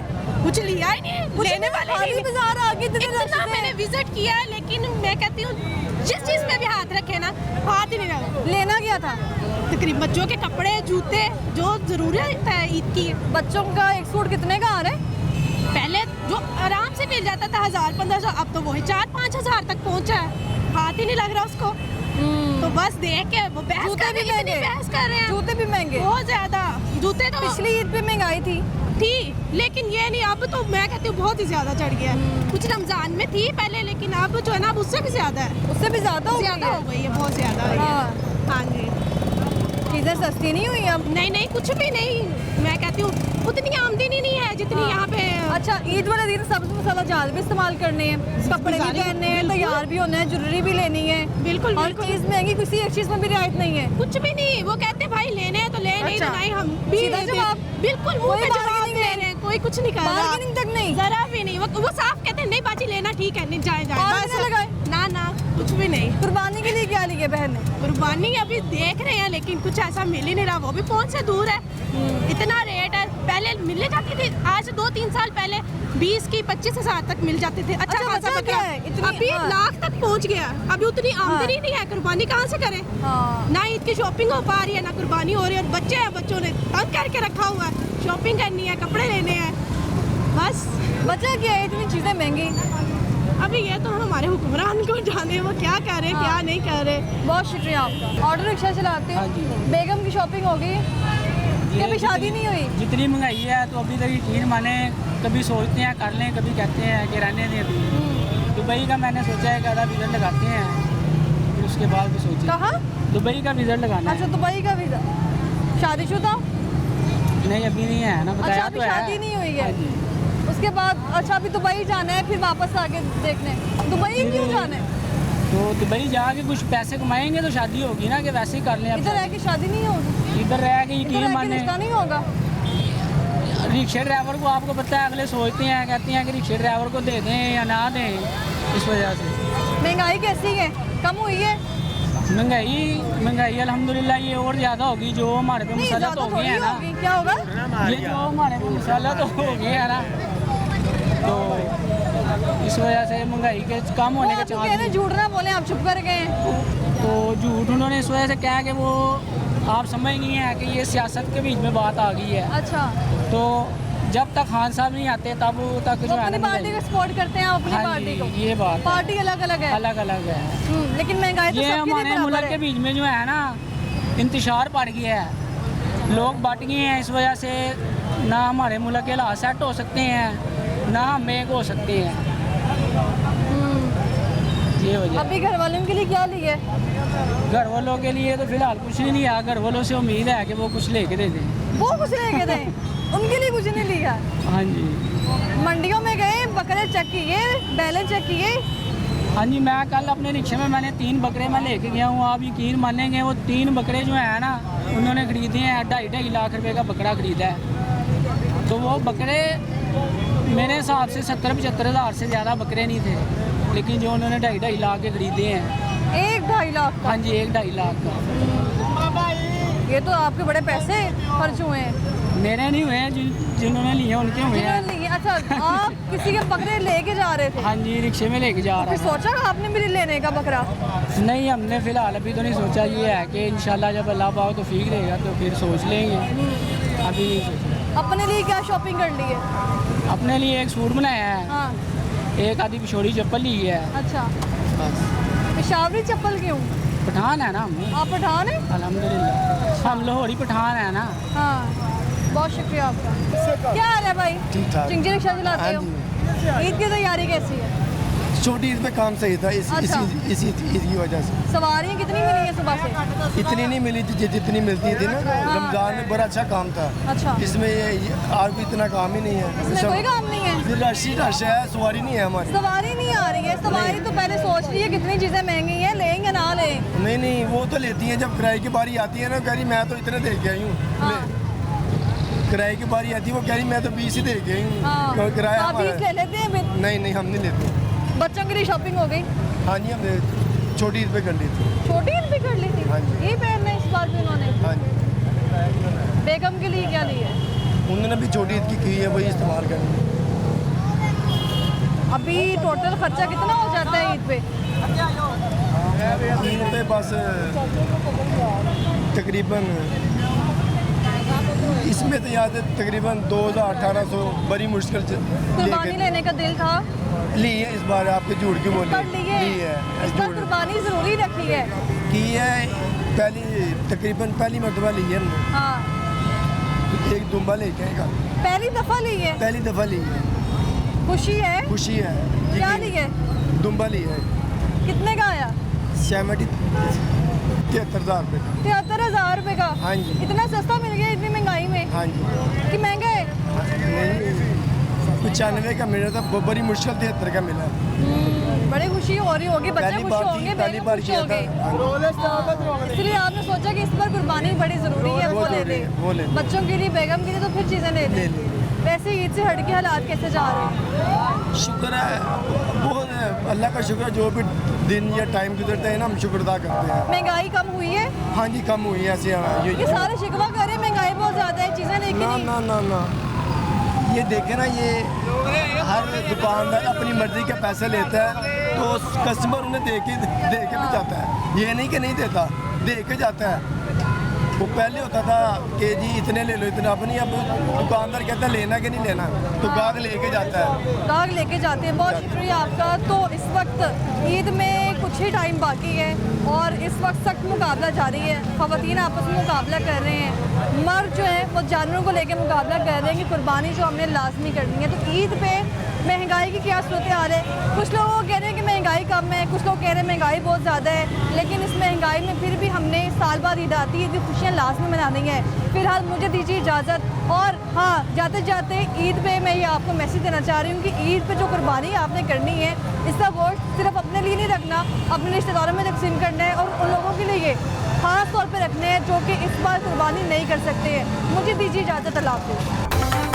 कुछ लिया ही नहीं, लेने वाले खाली नहीं। बाजार आ गए इतना मैंने विजिट किया है, लेकिन मैं कहती हूँ जिस चीज में भी हाथ रखे ना, हाथ ही नहीं लगा। लेना क्या था? तकरीबन बच्चों के कपड़े, जूते, जो जरूरत है ईद की। बच्चों का एक सूट कितने का आ रहा है? पहले जो आराम से मिल जाता था 1000-1500, अब तो वही 4-5 हजार तक पहुंचा है, हाथ ही नहीं लग रहा उसको। तो बस देख के वो बहस जूते कर भी रहे हैं, महंगे, बहस कर रहे हैं। जूते भी महंगे, बहुत ज्यादा। जूते तो पिछली ईद पे महंगाई थी, लेकिन ये नहीं, अब तो मैं कहती हूँ बहुत ही ज्यादा चढ़ गया है। कुछ रमजान में थी पहले, लेकिन अब जो है ना, अब उससे भी ज्यादा है। उससे भी ज्यादा हो गई है, बहुत ज्यादा हो गई है। हाँ जी, चीजें सस्ती नहीं हुई अब? नहीं, कुछ भी नहीं। मैं कहती हूँ उतनी आमदनी नहीं है जितनी यहाँ पे। अच्छा, ईद वाले दिन सब्ज मसाला जाल भी इस्तेमाल करने हैं, कपड़े भी पहनने हैं, तैयार भी होना है, ज्वेलरी भी लेनी है। बिल्कुल, हर चीज महंगी, किसी एक चीज में भी रियायत नहीं है। कुछ भी नहीं, वो कहते भाई लेने हैं तो ले, नहीं तो नहीं। हम सीधा जवाब, बिल्कुल मुंह पे जवाब दे रहे हैं, कोई कुछ नहीं कर रहा, बार्गेनिंग तक नहीं, जरा भी नहीं। वो साफ कहते हैं नहीं बाजी लेना ठीक है, नहीं जाए लगाए ना ना कुछ भी नहीं। कुर्बानी के लिए क्या लिया बहन ने? कुर्बानी अभी देख रहे हैं लेकिन कुछ ऐसा मिल ही नहीं रहा, वो भी पहुंच से दूर है। इतना रेट है, पहले मिलने जाती थी, आज 2-3 साल पहले 20 की 25,000 तक मिल जाते थे। अच्छा खासा बचा बकरा क्या है? इतनी- अभी हाँ। लाख तक पहुंच गया, अभी उतनी आमदनी नहीं है, कुर्बानी कहाँ से करें? ना ईद की शॉपिंग हो पा रही है, ना कुर्बानी हो रही है। और बच्चे हैं, बच्चों ने तंग करके रखा हुआ है, शॉपिंग करनी है, कपड़े लेने हैं, बस बचा क्या है? इतनी चीजें महंगी। अभी ये तो हमारे हुक्मरान को जाने वो क्या कर रहे क्या नहीं कर रहे। बहुत शुक्रिया आपका। ऑटो रिक्शा चलाते हो? बेगम की शॉपिंग हो गई? अभी शादी नहीं हुई? जितनी महंगाई है तो अभी तक यकीन माने, कभी सोचते हैं कर लें, कभी कहते हैं कि रहने दें। अभी दुबई का मैंने सोचा है कि आधा वीज़ा लगाते हैं, फिर उसके बाद भी सोचे। कहाँ? दुबई का वीज़ा लगाना है। अच्छा, दुबई का वीज़ा। शादीशुदा? नहीं, अभी नहीं है ना, बताया अच्छा, अभी तो है। शादी नहीं हुई है। उसके बाद अच्छा अभी दुबई जाना है, फिर वापस आके देखने। दुबई क्यों जाना है? तो दुबई जाके कुछ पैसे कमाएंगे तो शादी होगी ना, कि वैसे ही कर लें। इधर रह के शादी नहीं होगी? इधर रह के इधर यकीन रह के माने रिश्ता नहीं होगा? रिक्शे ड्राइवर को आपको पता है, अगले सोचते हैं, कहते हैं कि रिक्शे ड्राइवर को दे दें या ना दें, इस वजह से। महंगाई कैसी है? कम हुई है? महंगाई अल्हम्दुलिल्लाह ये और ज़्यादा होगी। जो हमारे पे नहीं, मसाला तो ज़्यादा हो गया है ना, थोड़ी होगी। क्या होगा? ये जो हमारे पे मसाला तो हो गया है ना, तो इस वजह से महंगाई के कम होने के वो कह रहे झूठ ना बोले, आप चुप कर गए हैं। तो झूठ उन्होंने इस वजह से कहा कि वो आप समझ नहीं है कि ये सियासत के बीच में बात आ गई है। अच्छा, तो जब तक खान साहब नहीं आते तब तक जो है अपनी ना पार्टी को सपोर्ट करते हैं, आप अपनी हाँ पार्टी जी, को। ये बात पार्टी अलग अलग है। अलग अलग है। लेकिन महंगाई तो ये सबकी हमारे बराबर मुल्क है। के बीच में जो है ना इंतशार पड़ गया है, लोग बट गए हैं। इस वजह से ना हमारे मुल्क के हालात सेट हो सकते हैं, ना हम एक हो सकते हैं। ये वजह। अभी घर वालों के लिए क्या लिए? घर वालों के लिए तो फिलहाल कुछ नहीं लिया। घर वालों से उम्मीद है कि वो कुछ लेके दे दें। वो कुछ लेके दें? उनके लिए कुछ नहीं लिया? हाँ जी। मंडियों में गए, बकरे चेक किए, बैलेंस चेक किए? हाँ जी, मैं कल अपने रिक्शे में मैंने 3 बकरे मैं लेके गया हूँ। आप यकीन मानेंगे वो 3 बकरे जो है ना, उन्होंने खरीदे हैं 2.5 लाख रुपए का बकरा खरीदा है। तो वो बकरे मेरे हिसाब से 70-75 हज़ार से ज़्यादा बकरे नहीं थे, लेकिन जो उन्होंने 2.5 लाख के खरीदे हैं। 1-2.5 लाख का? हाँ जी, 1-2.5 लाख का। ये तो आपके बड़े पैसे खर्च हुए हैं। मेरे नहीं हुए हैं, जिन्होंने लिए उनके हुए हैं। अच्छा, आप किसी के बकरे लेके जा रहे थे? हाँ जी, रिक्शे में लेके जा रहा फिर सोचा आपने भी लेने का बकरा? नहीं, हमने फिलहाल अभी तो नहीं सोचा। ये है कि इंशाल्लाह जब अल्लाह पाक तो ठीक रहेगा तो फिर सोच लेंगे, अभी नहीं सोचा। अपने लिए क्या शॉपिंग कर ली है? अपने लिए एक सूट बनाया है। हाँ। एक आधी पिछोड़ी चप्पल ली है। अच्छा, बस। पेशावरी चप्पल क्यों? पठान है ना हम। आप पठान हैं? अल्हम्दुलिल्लाह हम लाहौरी पठान है ना। हाँ, बहुत शुक्रिया आपका। क्या हाल है भाई? ठीक ठाक। चिंगी रिक्शा चलाते हो? ईद की तैयारी कैसी है? छोटी ईद पे काम सही था, अच्छा। इसी ईद की वजह से। सवारियाँ कितनी मिली है सुबह से? इतनी नहीं मिली थी जितनी मिलती थी ना। रमजान में बड़ा अच्छा काम था। अच्छा। इसमें ये आज भी इतना काम ही नहीं है। इसमें कोई काम नहीं है? फिर रश है, सवारी नहीं है हमारी। सवारी नहीं आ रही है? सवारी तो पहले सोच रही है कितनी चीज़ें महंगी हैं, लेंगे ना लें? नहीं, वो तो लेती हैं जब किराए की बारी आती है ना, कह रही मैं तो इतने दे के आई हूँ। किराए की बारी आती है, वो कह रही मैं तो 20 ही दे के आई हूँ। किराया आप 20 ले लेते हैं फिर? नहीं, हम नहीं लेते। बच्चों के लिए शॉपिंग हो गई? हाँ जी, हमने छोटी ईद पे कर ली थी। छोटी ईद पे कर ली थी? हाँ जी। ये पहनना है इस बार भी उन्होंने? हाँ जी। बेगम के लिए क्या ली है? उन्होंने भी छोटी ईद की है, वही इस्तेमाल करनी। अभी टोटल खर्चा कितना हो जाता है ईद पे? ईद पे बस तकरीबन इसमें तो याद है तकरीबन 2,000-1,800 बड़ी मुश्किल से कुर्बानी लेने का दिल था? ली है इस बार, आपके झूठ की बोली। ली है इस बार कुर्बानी जरूरी रखी है? की है, तकरीबन पहली मरतबा ली है हमने। हाँ। एक दुम्बा लेके आएगा। पहली दफा ली है? पहली दफा ली है। खुशी है? खुशी है। क्या ली है? दुम्बा ली है। कितने का आया? 73,000 रुपये का। 73,000 रुपये का? हाँ जी। इतना सस्ता मिल गया इतनी महंगाई में? हाँ जी। कि महंगा है? नहीं, 95 का मिला था, बड़ी मुश्किल 73 का मिला। बड़ी खुशी हो रही होगी, बच्चे खुश होंगे, पहली बार किया था। इसलिए आपने सोचा कि इस पर कुर्बानी बड़ी जरूरी है, वो ले ले। बच्चों के लिए, बेगम के लिए तो फिर चीज़ें ले ले। वैसे ईद से हट के हालात कैसे जा रहे हैं? शुक्र है, बहुत अल्लाह का शुक्र, जो भी दिन या टाइम गुजरते हैं ना, हम शुक्र अदा करते हैं। महंगाई कम हुई है? हाँ जी, कम हुई है। ऐसे ये सारे शिकवा कर रहे हैं महंगाई बहुत ज़्यादा है, चीज़ें लेके ना नहीं। ना ना ना, ये देखे ना, ये हर दुकानदार अपनी मर्जी के पैसे लेता है, तो कस्टमर उन्हें दे के भी जाता है। ये नहीं कि नहीं देता, दे के जाता है। वो पहले होता था कि जी इतने ले लो, इतना अपनी, अब दुकानदार कहता है लेना कि नहीं लेना, तो गाहक लेके जाता है। गाहक लेके जाते हैं। बहुत शुक्रिया आपका। तो इस वक्त ईद में कुछ ही टाइम बाकी है और इस वक्त सख्त मुकाबला जारी है। ख़वातीन आपस में मुकाबला कर रहे हैं, मर्द जो है वो जानवरों को लेकर मुकाबला कर रहे हैं कि कुर्बानी जो हमने लाजमी करनी है। तो ईद पे महंगाई की क्या सूरत हाल है? कुछ लोग कह रहे हैं कि महंगाई कम है, कुछ लोग कह रहे हैं महंगाई बहुत ज़्यादा है, लेकिन इस महंगाई में फिर भी हमने साल बाद ईद आती है, ईद की खुशियाँ लाजमी मनानी है। फिलहाल मुझे दीजिए इजाज़त। और हाँ, जाते जाते ईद पे मैं ये आपको मैसेज देना चाह रही हूँ कि ईद पे जो कुर्बानी आपने करनी है, इसका गोश्त सिर्फ अपने लिए नहीं रखना, अपने रिश्तेदारों में तकसीम करना है और उन लोगों के लिए ख़ास तौर पर रखने हैं जो कि इस बार कुर्बानी नहीं कर सकते हैं। मुझे दीजिए इजाज़त। अल्लाह हाफ़िज़।